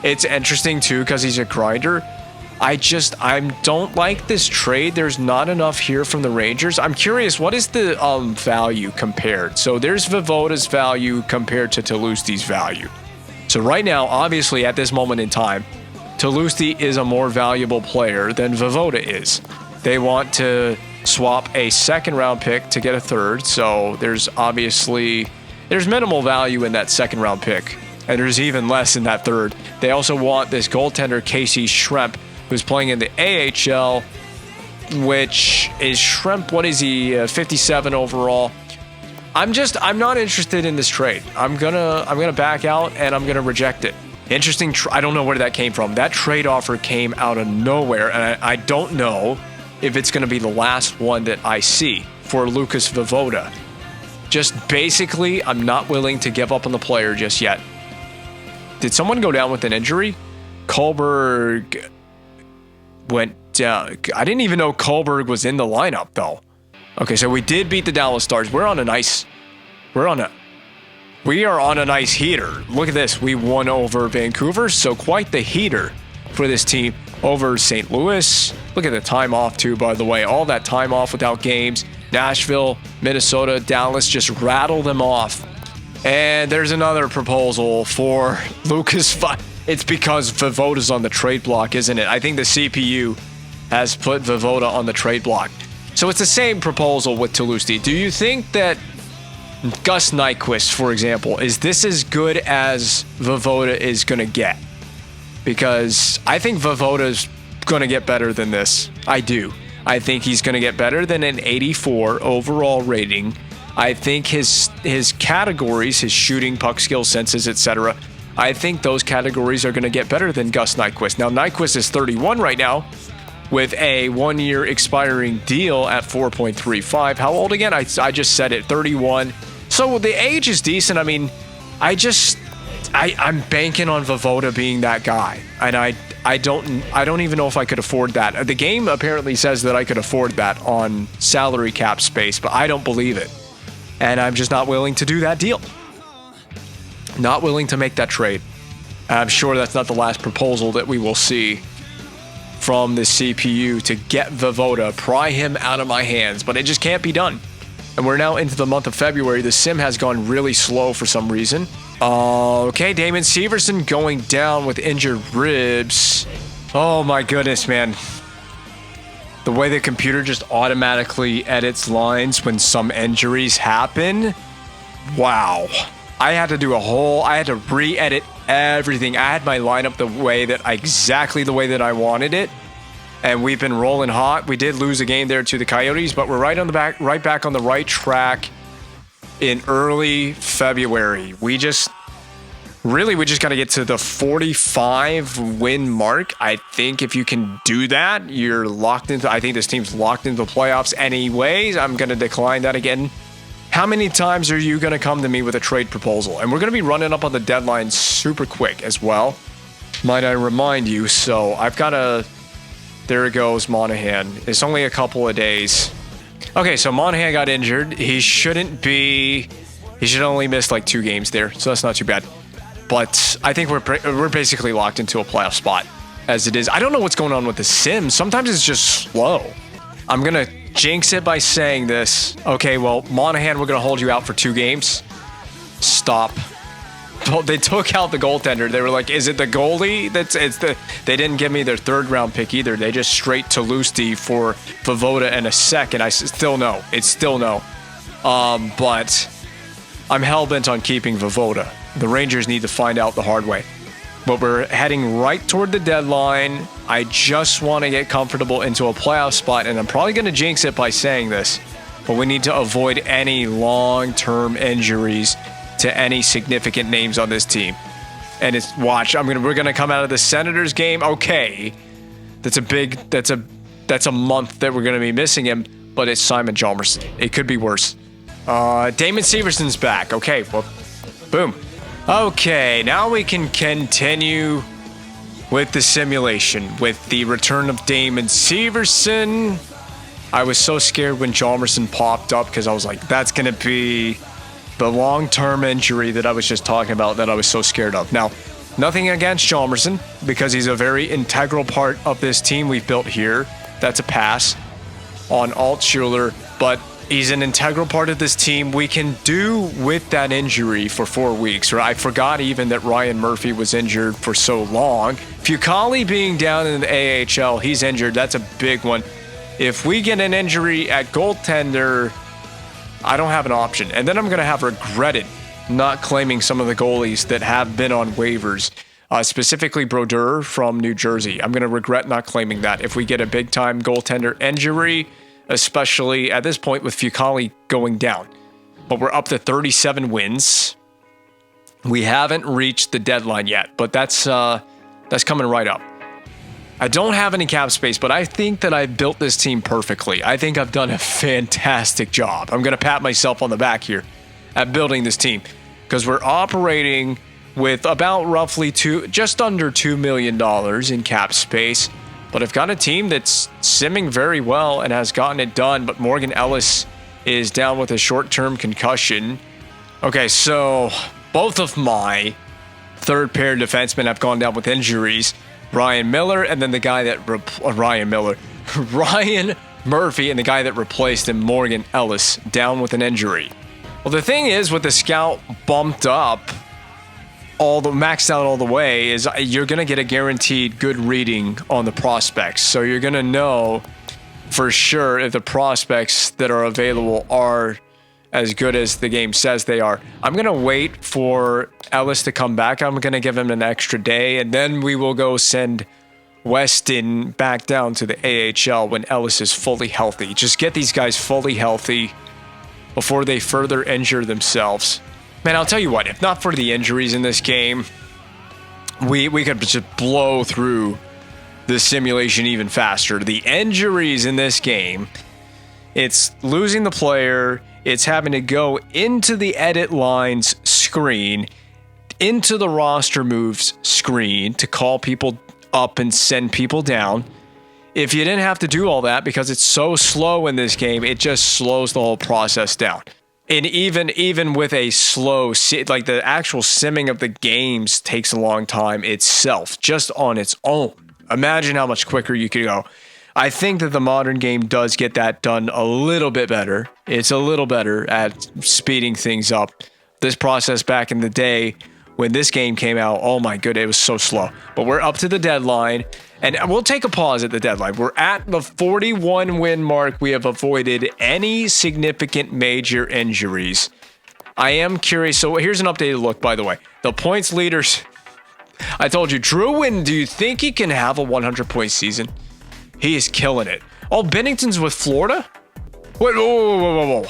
It's interesting too because he's a grinder. I don't like this trade. There's not enough here from the Rangers. I'm curious, what is the value compared? So there's Voivoda's value compared to Tlusty's value. So right now, obviously at this moment in time, Tlusty is a more valuable player than Voivoda is. They want to swap a second-round pick to get a third, so there's minimal value in that second-round pick, and there's even less in that third. They also want this goaltender, Casey Schremp, who's playing in the AHL, which is Schremp, what is he, 57 overall. I'm not interested in this trade. I'm gonna back out, and I'm gonna reject it. Interesting, I don't know where that came from. That trade offer came out of nowhere, and I don't know if it's going to be the last one that I see for Lucas Voivoda. Just basically, I'm not willing to give up on the player just yet. Did someone go down with an injury? Kohlberg went down. I didn't even know Kohlberg was in the lineup, though. Okay, so we did beat the Dallas Stars. We are on a nice heater. Look at this. We won over Vancouver, so quite the heater for this team over St. Louis. Look at the time off, too, by the way. All that time off without games. Nashville, Minnesota, Dallas, just rattle them off. And there's another proposal for Lucas. It's because Voivoda's on the trade block, isn't it? I think the CPU has put Voivoda on the trade block. So it's the same proposal with Tlusty. Do you think that Gus Nyquist, for example, is this as good as Voivoda is going to get? Because I think Voivoda's going to get better than this. I do. I think he's going to get better than an 84 overall rating. I think his categories, his shooting, puck skill, senses, etc., I think those categories are going to get better than Gus Nyquist. Now, Nyquist is 31 right now with a 1-year expiring deal at 4.35. How old again? I just said it, 31. So the age is decent. I mean, I'm banking on Voivoda being that guy, and I don't even know if I could afford that. The game apparently says that I could afford that on salary cap space, but I don't believe it, and I'm just not willing to do that deal. Not willing to make that trade. I'm sure that's not the last proposal that we will see from the CPU to get Voivoda, pry him out of my hands, but it just can't be done. And we're now into the month of February. The sim has gone really slow for some reason. Okay, Damon Severson going down with injured ribs. Oh my goodness, man. The way the computer just automatically edits lines when some injuries happen. Wow. I had to re-edit everything. I had my lineup exactly the way that I wanted it. and we've been rolling hot. We did lose a game there to the Coyotes, but we're right back on the right track in early February. We just got to get to the 45 win mark. I think if you can do that, you're locked into, I think this team's locked into the playoffs anyways. I'm going to decline that again. How many times are you going to come to me with a trade proposal? And we're going to be running up on the deadline super quick as well. Might I remind you? So I've got there it goes, Monahan. It's only a couple of days. Okay, so Monahan got injured. He should only miss like 2 games there, so that's not too bad. But I think we're basically locked into a playoff spot as it is. I don't know what's going on with the sim. Sometimes it's just slow. I'm going to jinx it by saying this. Okay, well, Monahan, we're going to hold you out for 2 games. Stop. They took out the goaltender. They were like, is it the goalie? They didn't give me their 3rd round pick either. They just straight Toulouse for Vovoda and a second. I still know. It's still no. But I'm hell-bent on keeping Vovoda. The Rangers need to find out the hard way. But we're heading right toward the deadline. I just want to get comfortable into a playoff spot, and I'm probably going to jinx it by saying this, but we need to avoid any long-term injuries to any significant names on this team. And we're going to come out of the Senators game. Okay. That's a month that we're going to be missing him, but it's Simon Chalmers. It could be worse. Damon Severson's back. Okay, well, boom. Okay, now we can continue with the simulation with the return of Damon Severson. I was so scared when Chalmerson popped up because I was like, that's going to be the long-term injury that I was just talking about that I was so scared of. Now, nothing against Chalmerson because he's a very integral part of this team we've built here. That's a pass on Altschuler, but he's an integral part of this team. We can do with that injury for 4 weeks. Or I forgot even that Ryan Murphy was injured for so long. Fucale being down in the AHL, he's injured. That's a big one. If we get an injury at goaltender, I don't have an option. And then I'm going to have regretted not claiming some of the goalies that have been on waivers, specifically Brodeur from New Jersey. I'm going to regret not claiming that if we get a big-time goaltender injury, especially at this point with Fucale going down. But we're up to 37 wins. We haven't reached the deadline yet, but that's coming right up. I don't have any cap space, but I think that I built this team perfectly. I think I've done a fantastic job. I'm going to pat myself on the back here at building this team because we're operating with about roughly just under $2 million in cap space. But I've got a team that's simming very well and has gotten it done. But Morgan Ellis is down with a short-term concussion. Okay, so both of my third-pair defensemen have gone down with injuries. Ryan Miller and then the guy that Ryan Murphy and the guy that replaced him, Morgan Ellis, down with an injury. Well, the thing is, with the scout bumped up, maxed out all the way, is you're going to get a guaranteed good reading on the prospects. So you're going to know for sure if the prospects that are available are as good as the game says they are. I'm going to wait for Ellis to come back. I'm going to give him an extra day, and then we will go send Weston back down to the AHL when Ellis is fully healthy. Just get these guys fully healthy before they further injure themselves. Man, I'll tell you what, if not for the injuries in this game, we could just blow through the simulation even faster. The injuries in this game, it's losing the player, it's having to go into the edit lines screen, into the roster moves screen to call people up and send people down. If you didn't have to do all that because it's so slow in this game, it just slows the whole process down. And even with a slow, like the actual simming of the games takes a long time itself, just on its own. Imagine how much quicker you could go. I think that the modern game does get that done a little bit better. It's a little better at speeding things up. This process back in the day when this game came out, oh my goodness, it was so slow. But we're up to the deadline, and we'll take a pause at the deadline. We're at the 41 win mark. We have avoided any significant major injuries. I am curious. So here's an updated look, by the way. The points leaders, I told you, Drew, do you think he can have a 100-point season? He is killing it. Oh, Bennington's with Florida? Wait, whoa.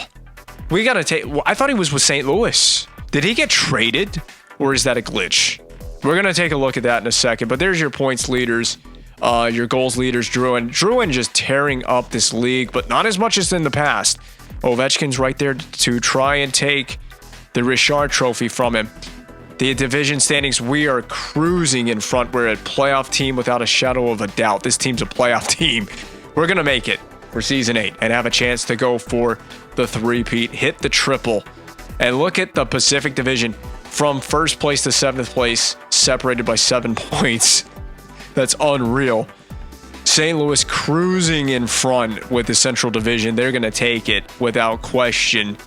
We got to take... I thought he was with St. Louis. Did he get traded? Or is that a glitch? We're going to take a look at that in a second. But there's your points leaders. Your goals leaders, Drouin. Drouin just tearing up this league, but not as much as in the past. Ovechkin's right there to try and take the Richard Trophy from him. The division standings, we are cruising in front. We're a playoff team without a shadow of a doubt. This team's a playoff team. We're going to make it for Season 8 and have a chance to go for the three-peat, hit the triple. And look at the Pacific Division from first place to 7th place, separated by 7 points. That's unreal. St. Louis cruising in front with the Central Division. They're going to take it without question.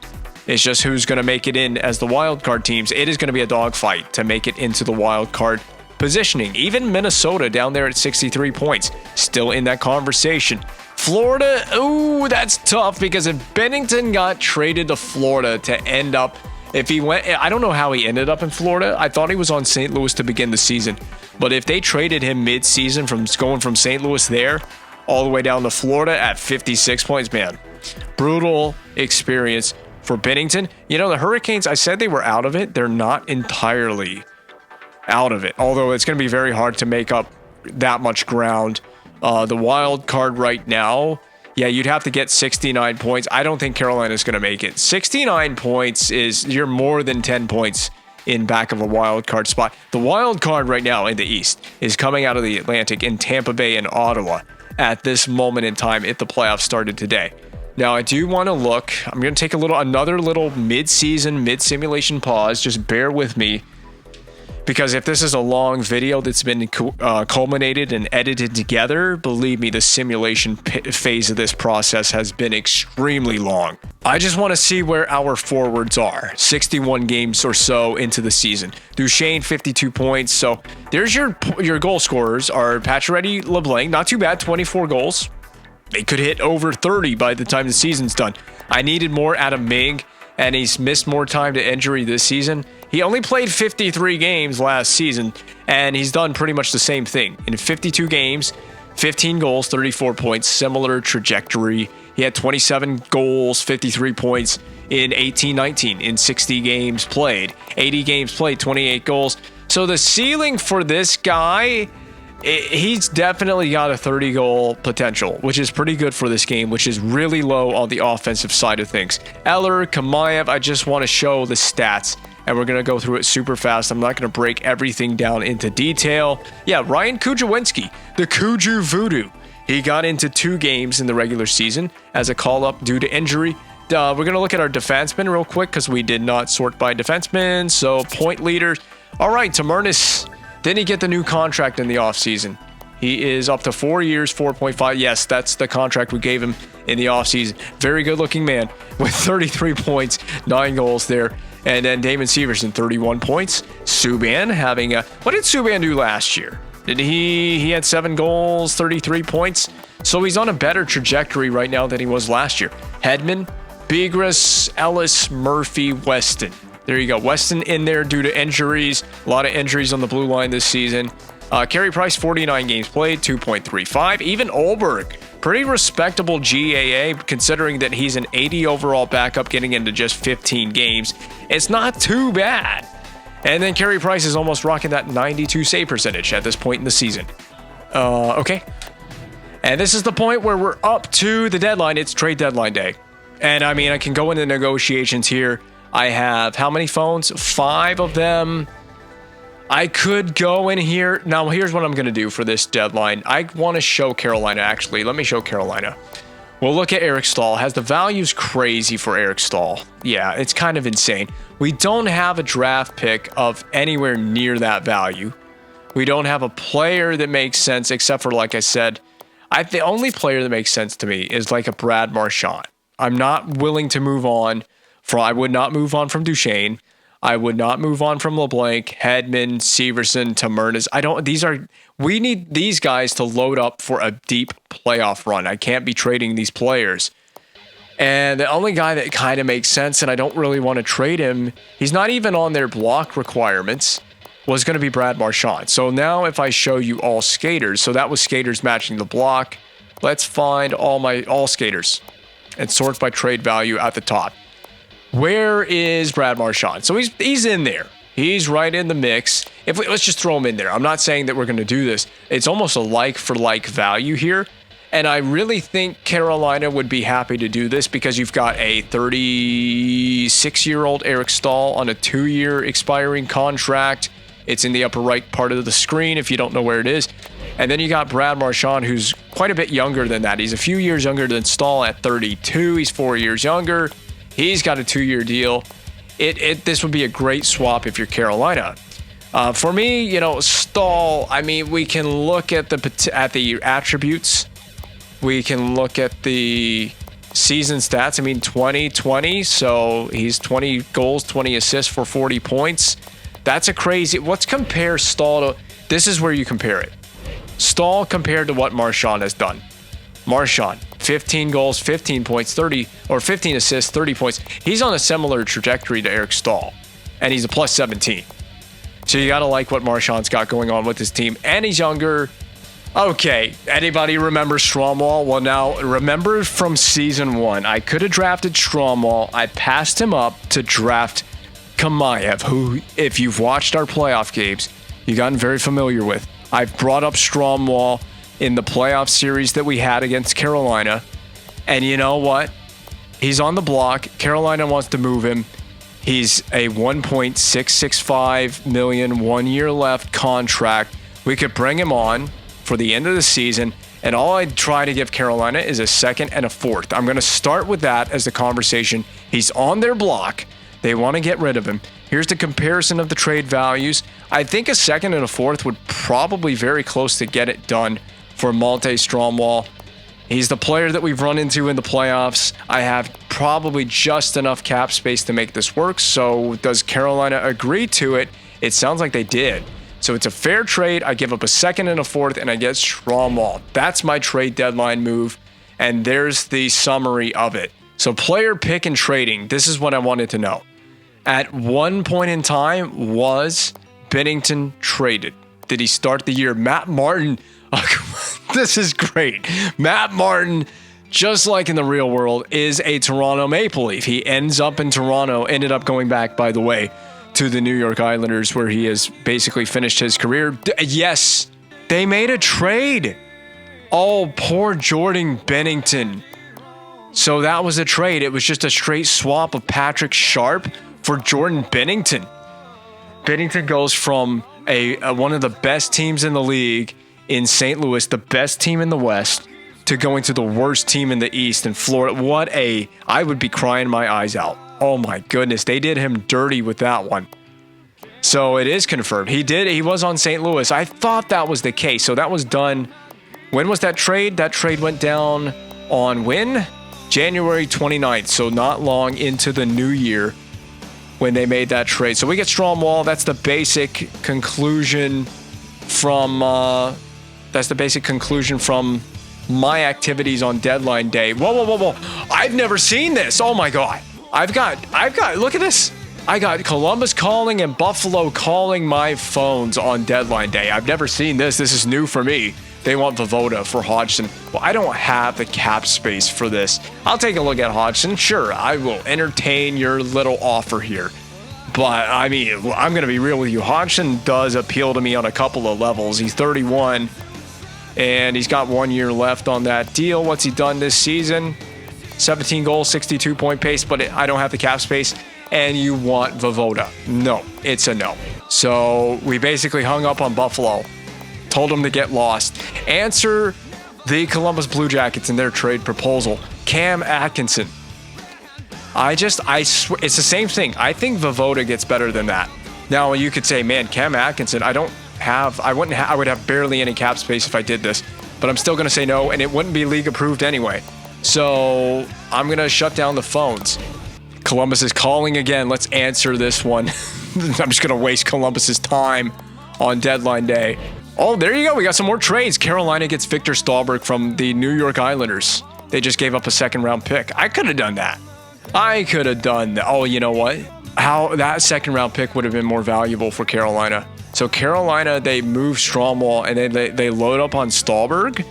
It's just who's going to make it in as the wild card teams. It is going to be a dogfight to make it into the wild card positioning. Even Minnesota down there at 63 points, still in that conversation. Florida, ooh, that's tough because if Bennington got traded to Florida to end up, if he went, I don't know how he ended up in Florida. I thought he was on St. Louis to begin the season. But if they traded him mid-season from going from St. Louis there all the way down to Florida at 56 points, man, brutal experience for Bennington. You know, the Hurricanes, I said they were out of it. They're not entirely out of it, although it's going to be very hard to make up that much ground. The wild card right now, yeah, you'd have to get 69 points. I don't think Carolina's going to make it. 69 points is, you're more than 10 points in back of a wild card spot. The wild card right now in the East is coming out of the Atlantic in Tampa Bay and Ottawa at this moment in time if the playoffs started today. Now, I do want to look. I'm going to take another little mid-season, mid-simulation pause. Just bear with me. Because if this is a long video that's been culminated and edited together, believe me, the simulation phase of this process has been extremely long. I just want to see where our forwards are. 61 games or so into the season. Duchesne, 52 points. So there's your goal scorers are Pacioretty, LeBlanc. Not too bad, 24 goals. They could hit over 30 by the time the season's done. I needed more out of Mig, and he's missed more time to injury this season. He only played 53 games last season, and he's done pretty much the same thing. In 52 games, 15 goals, 34 points, similar trajectory. He had 27 goals, 53 points in 18-19 in 60 games played. 80 games played, 28 goals. So the ceiling for this guy, he's definitely got a 30-goal potential, which is pretty good for this game, which is really low on the offensive side of things. Eller, Kamayev, I just want to show the stats, and we're going to go through it super fast. I'm not going to break everything down into detail. Yeah, Ryan Kujawinski, the Kuju Voodoo. He got into 2 games in the regular season as a call-up due to injury. We're going to look at our defensemen real quick because we did not sort by defensemen. So, point leaders. All right, Tamernis. Didn't he get the new contract in the offseason? He is up to 4 years, 4.5. Yes, that's the contract we gave him in the offseason. Very good-looking man with 33 points, 9 goals there. And then Damon Severson, 31 points. Subban having a... What did Subban do last year? Did he had 7 goals, 33 points. So he's on a better trajectory right now than he was last year. Hedman, Bigras, Ellis, Murphy, Weston. There you go. Weston in there due to injuries. A lot of injuries on the blue line this season. Carey Price, 49 games played, 2.35. Even Olberg, pretty respectable GAA, considering that he's an 80 overall backup getting into just 15 games. It's not too bad. And then Carey Price is almost rocking that 92 save percentage at this point in the season. Okay. And this is the point where we're up to the deadline. It's trade deadline day. And I mean, I can go into negotiations here. I have how many phones? 5 of them. I could go in here. Now, here's what I'm going to do for this deadline. I want to show Carolina, actually. Let me show Carolina. We'll look at Eric Stahl. Has the values crazy for Eric Stahl? Yeah, it's kind of insane. We don't have a draft pick of anywhere near that value. We don't have a player that makes sense, except for, like I said, the only player that makes sense to me is like a Brad Marchand. I'm not willing to move on. I would not move on from Duchesne. I would not move on from LeBlanc, Hedman, Severson, Tamernas. We need these guys to load up for a deep playoff run. I can't be trading these players. And the only guy that kind of makes sense, and I don't really want to trade him, he's not even on their block requirements, was going to be Brad Marchand. So now if I show you all skaters, so that was skaters matching the block, Let's find all skaters and sort by trade value at the top. Where is Brad Marchand? So he's in there. He's right in the mix. Let's just throw him in there. I'm not saying that we're going to do this. It's almost a like-for-like value here. And I really think Carolina would be happy to do this because you've got a 36-year-old Eric Staal on a 2-year expiring contract. It's in the upper right part of the screen if you don't know where it is. And then you got Brad Marchand, who's quite a bit younger than that. He's a few years younger than Staal at 32. He's 4 years younger. He's got a 2-year deal. This would be a great swap if you're Carolina. For me, Staal, I mean, we can look at the attributes. We can look at the season stats. I mean, 20-20, so he's 20 goals, 20 assists for 40 points. That's a crazy... Let's compare Staal to... This is where you compare it. Staal compared to what Marchand has done. Marchand, 15 goals, 15 points, 15 assists, 30 points. He's on a similar trajectory to Eric Staal, and he's a plus 17. So you got to like what Marchand's got going on with his team, and he's younger. Okay, anybody remember Stromwall? Well, now, remember from season 1, I could have drafted Stromwall. I passed him up to draft Kamayev, who, if you've watched our playoff games, you've gotten very familiar with. I've brought up Stromwall in the playoff series that we had against Carolina, and you know what? He's on the block. Carolina wants to move him. He's a $1.665 million 1-year left contract. We could bring him on for the end of the season, and all I'd try to give Carolina is a second and a fourth. I'm going to start with that as the conversation. He's on their block. They want to get rid of him. Here's the comparison of the trade values. I think a second and a fourth would probably very close to get it done for Malte Stromwall. He's the player that we've run into in the playoffs. I have probably just enough cap space to make this work. So does Carolina agree to it? It sounds like they did. So it's a fair trade. I give up a second and a fourth, and I get Stromwall. That's my trade deadline move, and there's the summary of it. So player pick and trading, this is what I wanted to know. At one point in time, was Binnington traded? Did he start the year? Matt Martin, this is great. Matt Martin, just like in the real world, is a Toronto Maple Leaf. He ended up going back, by the way, to the New York Islanders, where he has basically finished his career. Yes, they made a trade. Oh, poor Jordan Binnington. So that was a trade. It was just a straight swap of Patrick Sharp for Jordan Binnington. Binnington goes from one of the best teams in the league in St. Louis, the best team in the West, to going to the worst team in the East in Florida. I would be crying my eyes out. Oh my goodness, they did him dirty with that one. So it is confirmed. He was on St. Louis. I thought that was the case. So that was done. When was that trade? That trade went down on when? January 29th. So not long into the new year when they made that trade. So we get Stromwall. That's the basic conclusion from my activities on deadline day. Whoa. I've never seen this. Oh my God. I've got, look at this. I got Columbus calling and Buffalo calling my phones on deadline day. I've never seen this. This is new for me. They want Vovoda for Hodgson. Well, I don't have the cap space for this. I'll take a look at Hodgson. Sure, I will entertain your little offer here. But, I mean, I'm going to be real with you. Hodgson does appeal to me on a couple of levels. He's 31, and he's got 1 year left on that deal. What's he done this season? 17 goals, 62-point pace, but I don't have the cap space. And you want Vovoda. No, it's a no. So we basically hung up on Buffalo. Told them to get lost. Answer the Columbus Blue Jackets in their trade proposal. Cam Atkinson. I swear, it's the same thing. I think Vovoda gets better than that. Now you could say, man, Cam Atkinson, I would have barely any cap space if I did this, but I'm still going to say no, and it wouldn't be league approved anyway. So I'm going to shut down the phones. Columbus is calling again. Let's answer this one. I'm just going to waste Columbus's time on deadline day. Oh, there you go. We got some more trades. Carolina gets Victor Stahlberg from the New York Islanders. They just gave up a second-round pick. I could have done that. Oh, you know what? How that second-round pick would have been more valuable for Carolina. So Carolina, they move Stromwall, and then they load up on Stahlberg.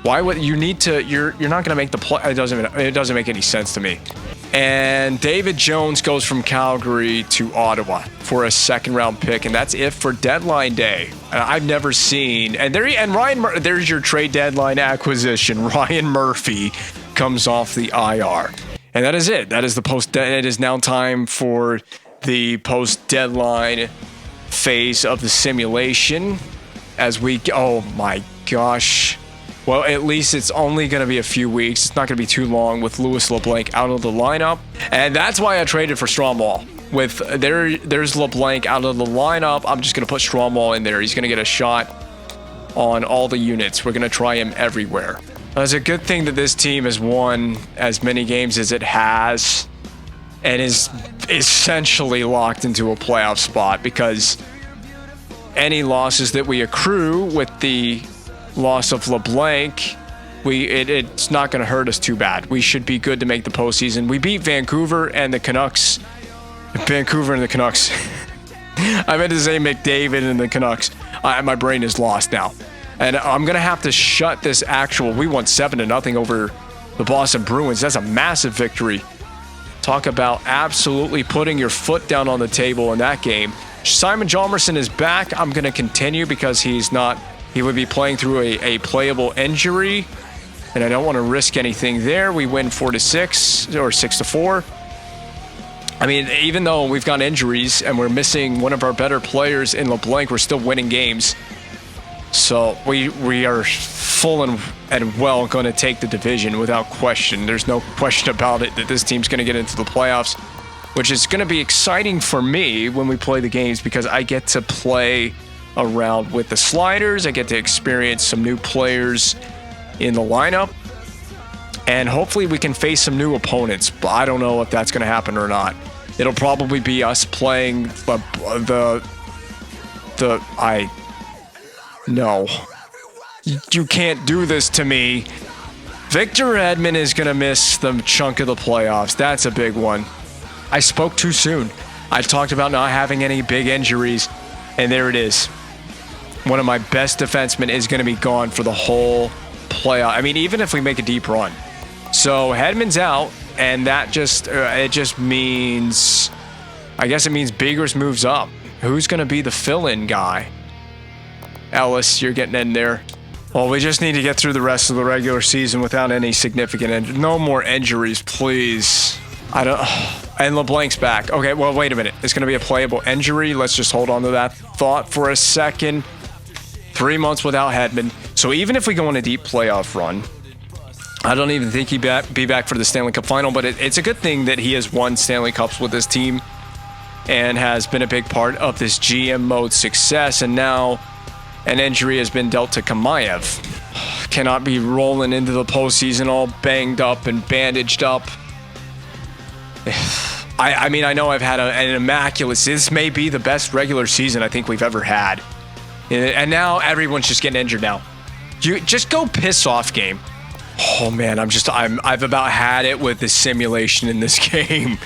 Why would you need to? You're not going to make the play. It doesn't make any sense to me. And David Jones goes from Calgary to Ottawa for a second-round pick, and that's it for deadline day. I've never seen. And there's your trade deadline acquisition. Ryan Murphy comes off the IR, and that is it. That is the post. It is now time for the post-deadline phase of the simulation. As we, oh my gosh. Well, at least it's only going to be a few weeks. It's not going to be too long with Louis LeBlanc out of the lineup. And that's why I traded for Stromwall. There's LeBlanc out of the lineup. I'm just going to put Stromwall in there. He's going to get a shot on all the units. We're going to try him everywhere. It's a good thing that this team has won as many games as it has and is essentially locked into a playoff spot, because any losses that we accrue with the loss of LeBlanc, it's not going to hurt us too bad. We should be good to make the postseason. We beat Vancouver and the Canucks. Vancouver and the Canucks. I meant to say McDavid and the Canucks. My brain is lost now. And I'm going to have to shut this actual. We won 7-0 over the Boston Bruins. That's a massive victory. Talk about absolutely putting your foot down on the table in that game. Simon Hjalmarsson is back. I'm going to continue because he would be playing through a playable injury, and I don't want to risk anything there. We win 4-6 or 6-4. I mean, even though we've got injuries and we're missing one of our better players in LeBlanc, we're still winning games. So we are full and well going to take the division without question. There's no question about it that this team's going to get into the playoffs, which is going to be exciting for me when we play the games, because I get to play around with the sliders. I get to experience some new players in the lineup, and hopefully we can face some new opponents, but I don't know if that's going to happen or not. It'll probably be us playing no, you can't do this to me. Victor Hedman is going to miss the chunk of the playoffs. That's a big one. I spoke too soon. I talked about not having any big injuries, and there it is. One of my best defensemen is going to be gone for the whole playoff. I mean, even if we make a deep run. So Hedman's out, and that just means, I guess it means Biggers moves up. Who's going to be the fill-in guy? Ellis, you're getting in there. Well, we just need to get through the rest of the regular season without any significant no more injuries, please. And LeBlanc's back. Okay, well, wait a minute. It's going to be a playable injury. Let's just hold on to that thought for a second. 3 months without Hedman. So even if we go on a deep playoff run, I don't even think he'd be back for the Stanley Cup final, but it's a good thing that he has won Stanley Cups with his team and has been a big part of this GM mode success. And now an injury has been dealt to Kamayev. Cannot be rolling into the postseason all banged up and bandaged up. I mean, I know I've had an immaculate. This may be the best regular season I think we've ever had. And now everyone's just getting injured now. You just go piss off, game. Oh man, I've about had it with this simulation in this game.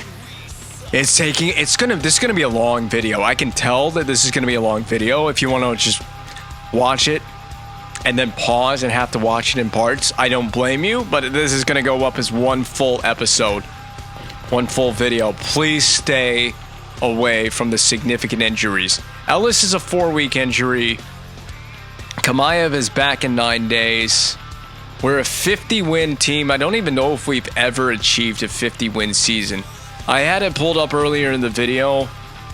This is gonna be a long video. I can tell that this is gonna be a long video. If you want to just watch it and then pause and have to watch it in parts, I don't blame you, but this is gonna go up as one full episode, one full video. Please stay away from the significant injuries. Ellis is a 4-week injury. Kamayev is back in 9 days. We're a 50-win team. I don't even know if we've ever achieved a 50-win season. I had it pulled up earlier in the video.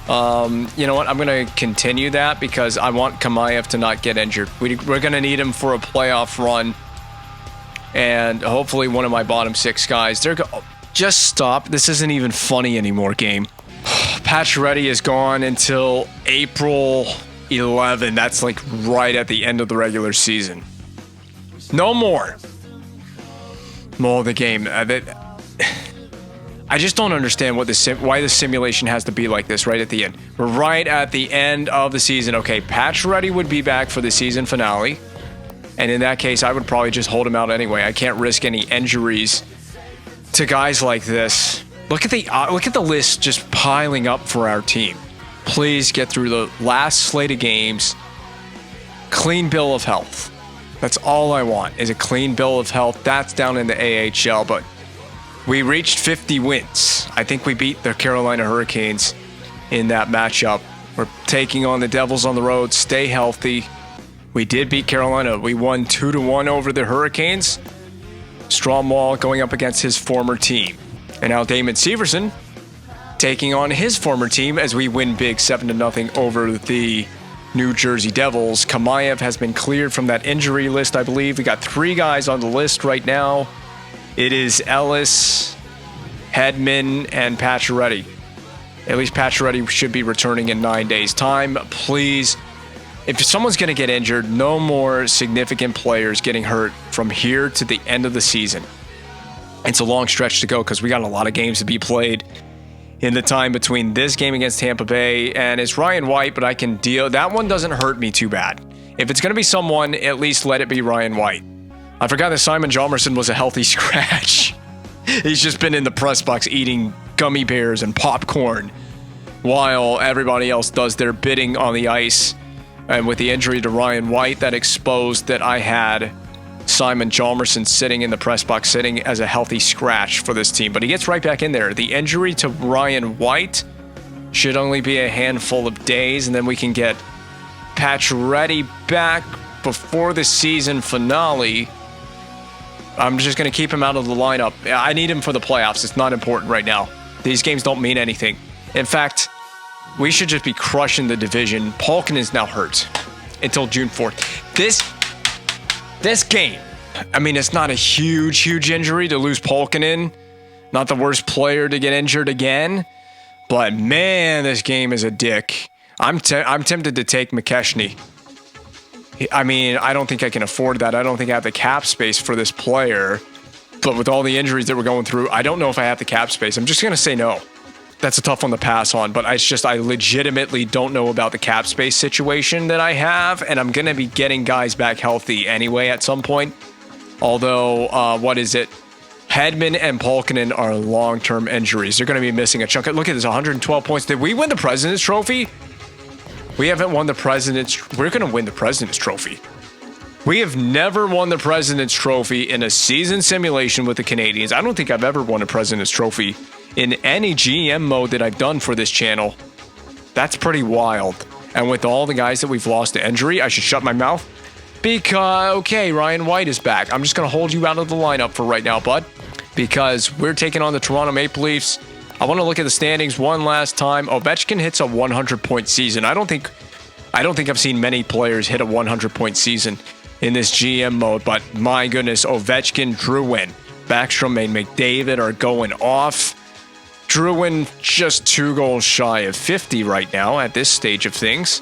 You know what? I'm going to continue that because I want Kamayev to not get injured. We're going to need him for a playoff run. And hopefully one of my bottom 6 guys. Just stop. This isn't even funny anymore, game. Pacioretty is gone until April 11. That's like right at the end of the regular season. No more. More the game. I just don't understand why the simulation has to be like this right at the end. We're right at the end of the season. Okay, Pacioretty would be back for the season finale. And in that case, I would probably just hold him out anyway. I can't risk any injuries to guys like this. Look at the list just piling up for our team. Please get through the last slate of games. Clean bill of health. That's all I want, is a clean bill of health. That's down in the AHL, but we reached 50 wins. I think we beat the Carolina Hurricanes in that matchup. We're taking on the Devils on the road. Stay healthy. We did beat Carolina. We won 2-1 over the Hurricanes. Stromwall going up against his former team. And now Damon Severson taking on his former team as we win big 7-0 over the New Jersey Devils. Kamayev has been cleared from that injury list, I believe. We got 3 guys on the list right now. It is Ellis, Hedman, and Pacioretty. At least Pacioretty should be returning in 9 days' time. Please, if someone's going to get injured, no more significant players getting hurt from here to the end of the season. It's a long stretch to go because we got a lot of games to be played in the time between this game against Tampa Bay, and it's Ryan White, but I can deal. That one doesn't hurt me too bad. If it's going to be someone, at least let it be Ryan White. I forgot that Simon Hjalmarsson was a healthy scratch. He's just been in the press box eating gummy bears and popcorn while everybody else does their bidding on the ice. And with the injury to Ryan White, that exposed that I had Simon Hjalmarsson sitting in the press box, sitting as a healthy scratch for this team. But he gets right back in there. The injury to Ryan White should only be a handful of days, and then we can get Pacioretty back before the season finale. I'm just going to keep him out of the lineup. I need him for the playoffs. It's not important right now. These games don't mean anything. In fact, we should just be crushing the division. Polkin is now hurt until June 4th. This game, I mean, it's not a huge injury to lose Polkin. Not the worst player to get injured again. But man, this game is a dick. I'm tempted to take McKechnie. I mean, I don't think I can afford that. I don't think I have the cap space for this player. But with all the injuries that we're going through, I don't know if I have the cap space. I'm just going to say no. That's a tough one to pass on, but I legitimately don't know about the cap space situation that I have, and I'm going to be getting guys back healthy anyway at some point. Although, Hedman and Polkinen are long-term injuries. They're going to be missing a chunk. Look at this, 112 points. Did we win the President's Trophy? We haven't won the President's... We're going to win the President's Trophy. We have never won the President's Trophy in a season simulation with the Canadiens. I don't think I've ever won a President's Trophy in any GM mode that I've done for this channel. That's pretty wild. And with all the guys that we've lost to injury, I should shut my mouth. Because, okay, Ryan White is back. I'm just going to hold you out of the lineup for right now, bud. Because we're taking on the Toronto Maple Leafs. I want to look at the standings one last time. Ovechkin hits a 100-point season. I don't think I've seen many players hit a 100-point season in this GM mode. But my goodness, Ovechkin, Drouin, Backstrom, and McDavid are going off. Drouin just 2 goals shy of 50 right now at this stage of things.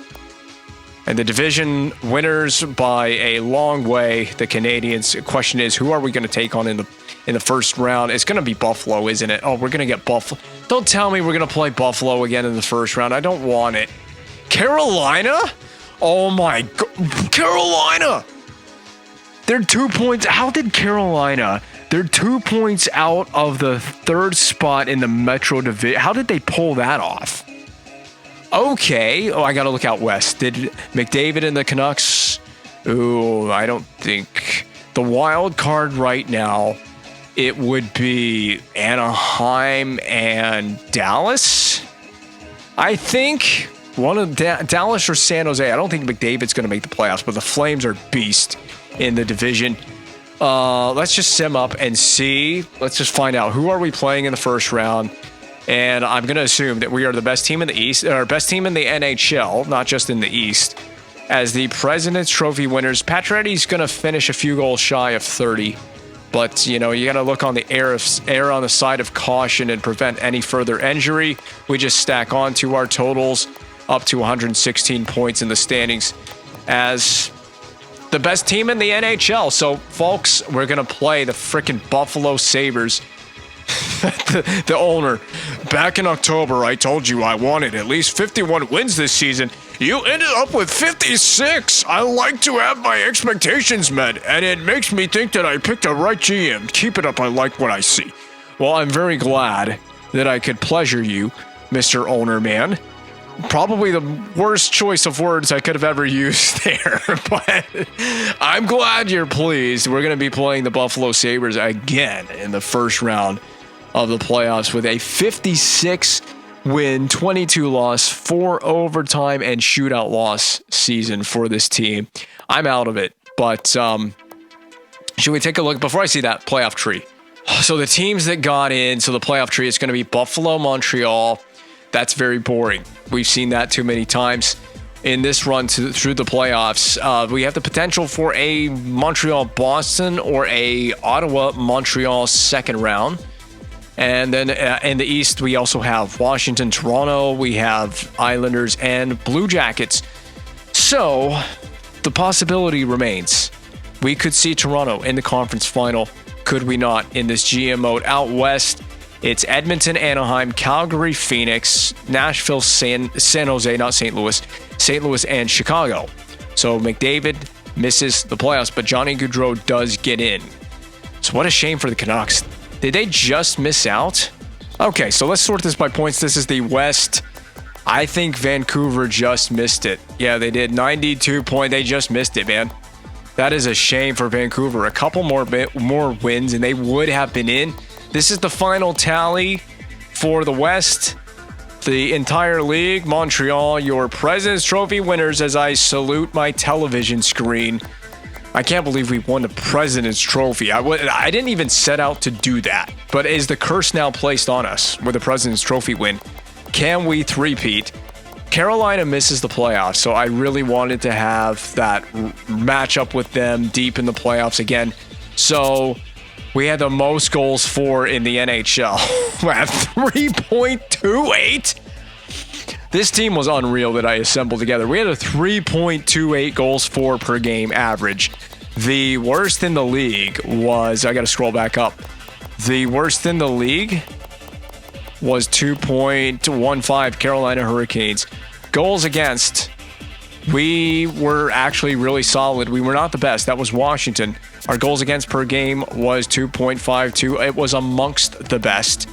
And the division winners by a long way, the Canadiens. The question is, who are we going to take on in the first round? It's going to be Buffalo, isn't it? Oh, we're going to get Buffalo. Don't tell me we're going to play Buffalo again in the first round. I don't want it. Carolina? Oh my God. Carolina! They're 2 points. How did Carolina... They're 2 points out of the 3rd spot in the Metro Division. How did they pull that off? Okay. Oh, I got to look out west. Did McDavid and the Canucks? Ooh, I don't think. The wild card right now, it would be Anaheim and Dallas. I think one of Dallas or San Jose. I don't think McDavid's going to make the playoffs, but the Flames are beast in the division. Let's just sim up and see. Let's just find out who are we playing in the first round. And I'm going to assume that we are the best team in the East, or best team in the NHL, not just in the East. As the President's Trophy winners, Pacioretty's going to finish a few goals shy of 30. But, you know, you got to look on the err on the side of caution and prevent any further injury. We just stack on to our totals up to 116 points in the standings as the best team in the NHL. So, folks, we're going to play the frickin' Buffalo Sabres. the owner, back in October, I told you I wanted at least 51 wins this season. You ended up with 56. I like to have my expectations met, and it makes me think that I picked a right GM. Keep it up. I like what I see. Well, I'm very glad that I could pleasure you, Mr. Owner Man. Probably the worst choice of words I could have ever used there, but I'm glad you're pleased. We're going to be playing the Buffalo Sabres again in the first round of the playoffs with a 56 win, 22 loss, 4 overtime and shootout loss season for this team. I'm out of it, but should we take a look before I see that playoff tree? So the teams that got in, so the playoff tree is going to be Buffalo, Montreal. That's very boring. We've seen that too many times in this run through the playoffs. We have the potential for a Montreal-Boston or a Ottawa-Montreal second round. And then in the East, we also have Washington, Toronto. We have Islanders and Blue Jackets. So the possibility remains. We could see Toronto in the conference final. Could we not in this GM mode? Out West, it's Edmonton, Anaheim, Calgary, Phoenix, Nashville, San Jose, not St. Louis, and Chicago. So McDavid misses the playoffs, but Johnny Gaudreau does get in. So what a shame for the Canucks. Did they just miss out? Okay, so let's sort this by points. This is the West. I think Vancouver just missed it. Yeah, they did. 92 point. They just missed it, man. That is a shame for Vancouver. A couple more wins, and they would have been in. This is the final tally for the West. The entire league. Montreal, your President's Trophy winners as I salute my television screen. I can't believe we won the President's Trophy. I didn't even set out to do that. But is the curse now placed on us with the President's Trophy win? Can we three-peat? Carolina misses the playoffs, so I really wanted to have that matchup with them deep in the playoffs again. So we had the most goals for in the NHL at 3.28. This team was unreal that I assembled together. We had a 3.28 goals for per game average. The worst in the league was, I got to scroll back up. The worst in the league was 2.15 Carolina Hurricanes. Goals against, we were actually really solid. We were not the best. That was Washington. Our goals against per game was 2.52. It was amongst the best.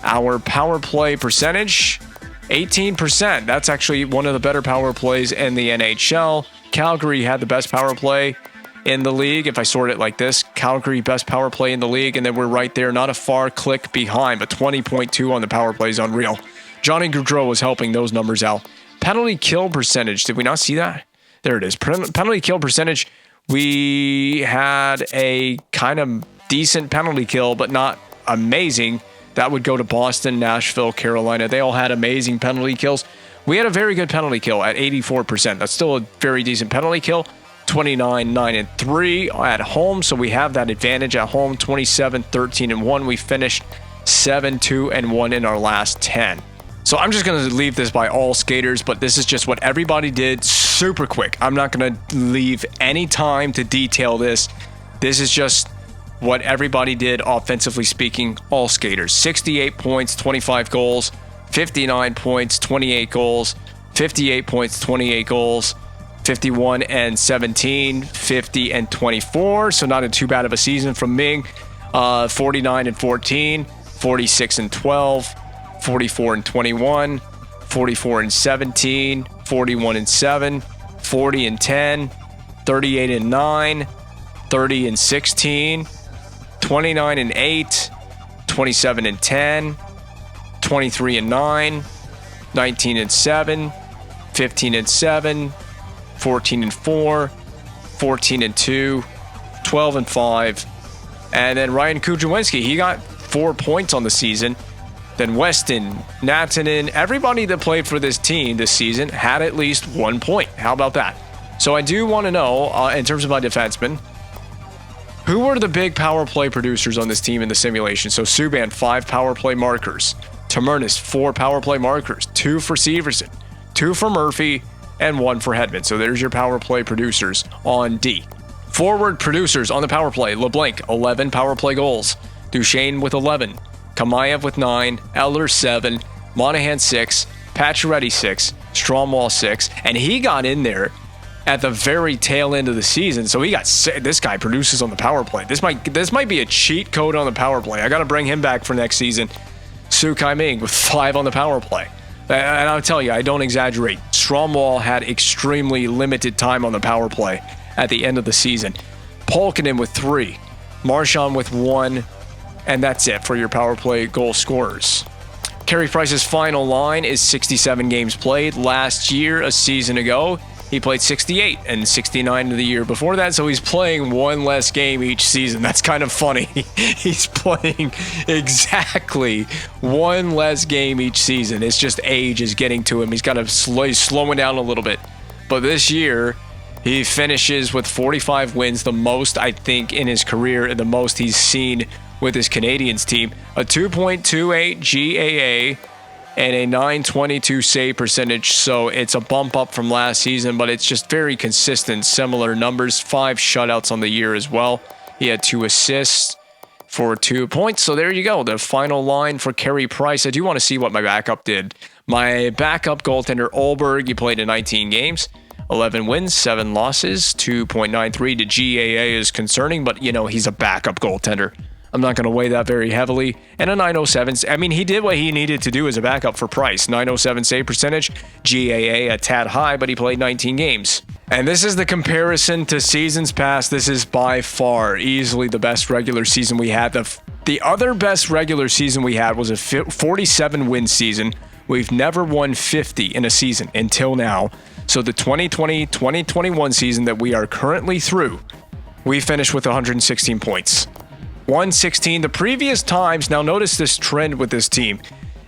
Our power play percentage, 18%. That's actually one of the better power plays in the NHL. Calgary had the best power play in the league. If I sort it like this, Calgary best power play in the league, and then we're right there, not a far click behind, but 20.2 on the power play is unreal. Johnny Gaudreau was helping those numbers out. Penalty kill percentage, did we not see that? There it is. Penalty kill percentage, we had a kind of decent penalty kill, but not amazing. That would go to Boston, Nashville, Carolina. They all had amazing penalty kills. We had a very good penalty kill at 84%. That's still a very decent penalty kill. 29, 9, and 3 at home. So we have that advantage at home. 27, 13, and 1. We finished 7, 2, and 1 in our last 10. So I'm just going to leave this by all skaters, but this is just what everybody did super quick. I'm not going to leave any time to detail this. This is just what everybody did offensively speaking, all skaters. 68 points, 25 goals, 59 points, 28 goals, 58 points, 28 goals, 51 and 17, 50 and 24. So not too bad of a season from Ming. 49 and 14, 46 and 12, 44 and 21, 44 and 17, 41 and 7, 40 and 10, 38 and 9, 30 and 16, 29 and 8, 27 and 10, 23 and 9, 19 and 7, 15 and 7, 14 and 4, 14 and 2, 12 and 5. And then Ryan Kudrwinski, he got 4 points on the season. Then Weston, Natanen, everybody that played for this team this season had at least 1 point. How about that? So I do want to know, in terms of my defensemen, who were the big power play producers on this team in the simulation? So Subban, 5 power play markers. Tamernis, 4 power play markers. 2 for Severson, 2 for Murphy, and 1 for Hedman. So there's your power play producers on D. Forward producers on the power play. LeBlanc, 11 power play goals. Duchesne with 11. Kamayev with 9. Eller 7. Monahan 6. Pacioretty 6. Stromwall 6. And he got in there at the very tail end of the season. So he got this guy produces on the power play. This might be a cheat code on the power play. I got to bring him back for next season. Su Kai Ming with 5 on the power play. And I'll tell you, I don't exaggerate. Stromwall had extremely limited time on the power play at the end of the season. Polkinen with 3, Marchand with 1, and that's it for your power play goal scorers. Carey Price's final line is 67 games played. Last year, a season ago, he played 68 and 69 the year before that, so he's playing one less game each season. That's kind of funny. He's playing exactly one less game each season. It's just age is getting to him. He's got to slowing down a little bit. But this year, he finishes with 45 wins, the most, I think, in his career, and the most he's seen with his Canadiens team. A 2.28 GAA and a .922 save percentage, so it's a bump up from last season, but it's just very consistent, similar numbers. 5 shutouts on the year as well. He had 2 assists for 2 points, so there you go. The final line for Carey Price. I do want to see what my backup did. My backup goaltender, Olberg, he played in 19 games. 11 wins, 7 losses, 2.93 to GAA is concerning, but, you know, he's a backup goaltender. I'm not going to weigh that very heavily. And a .907. I mean, he did what he needed to do as a backup for Price. .907 save percentage, GAA a tad high, but he played 19 games. And this is the comparison to seasons past. This is by far easily the best regular season we had. The other best regular season we had was a 47-win season. We've never won 50 in a season until now. So the 2020-2021 season that we are currently through, we finished with 116 points. 116. The previous times, now notice this trend with this team.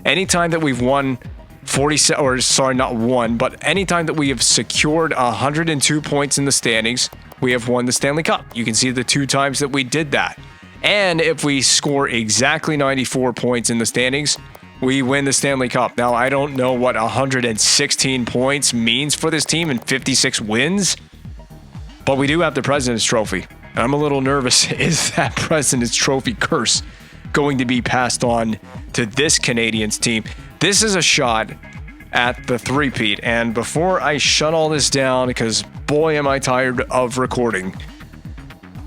Anytime that we've won 47, or sorry, not won, but anytime that we have secured 102 points in the standings, we have won the Stanley Cup. You can see the 2 times that we did that. And if we score exactly 94 points in the standings, we win the Stanley Cup. Now, I don't know what 116 points means for this team and 56 wins, but we do have the President's Trophy. I'm a little nervous. Is that President's Trophy curse going to be passed on to this Canadiens team? This is a shot at the three-peat. And before I shut all this down, because boy am I tired of recording,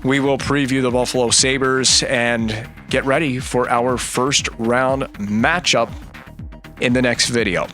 we will preview the Buffalo Sabres and get ready for our first round matchup in the next video.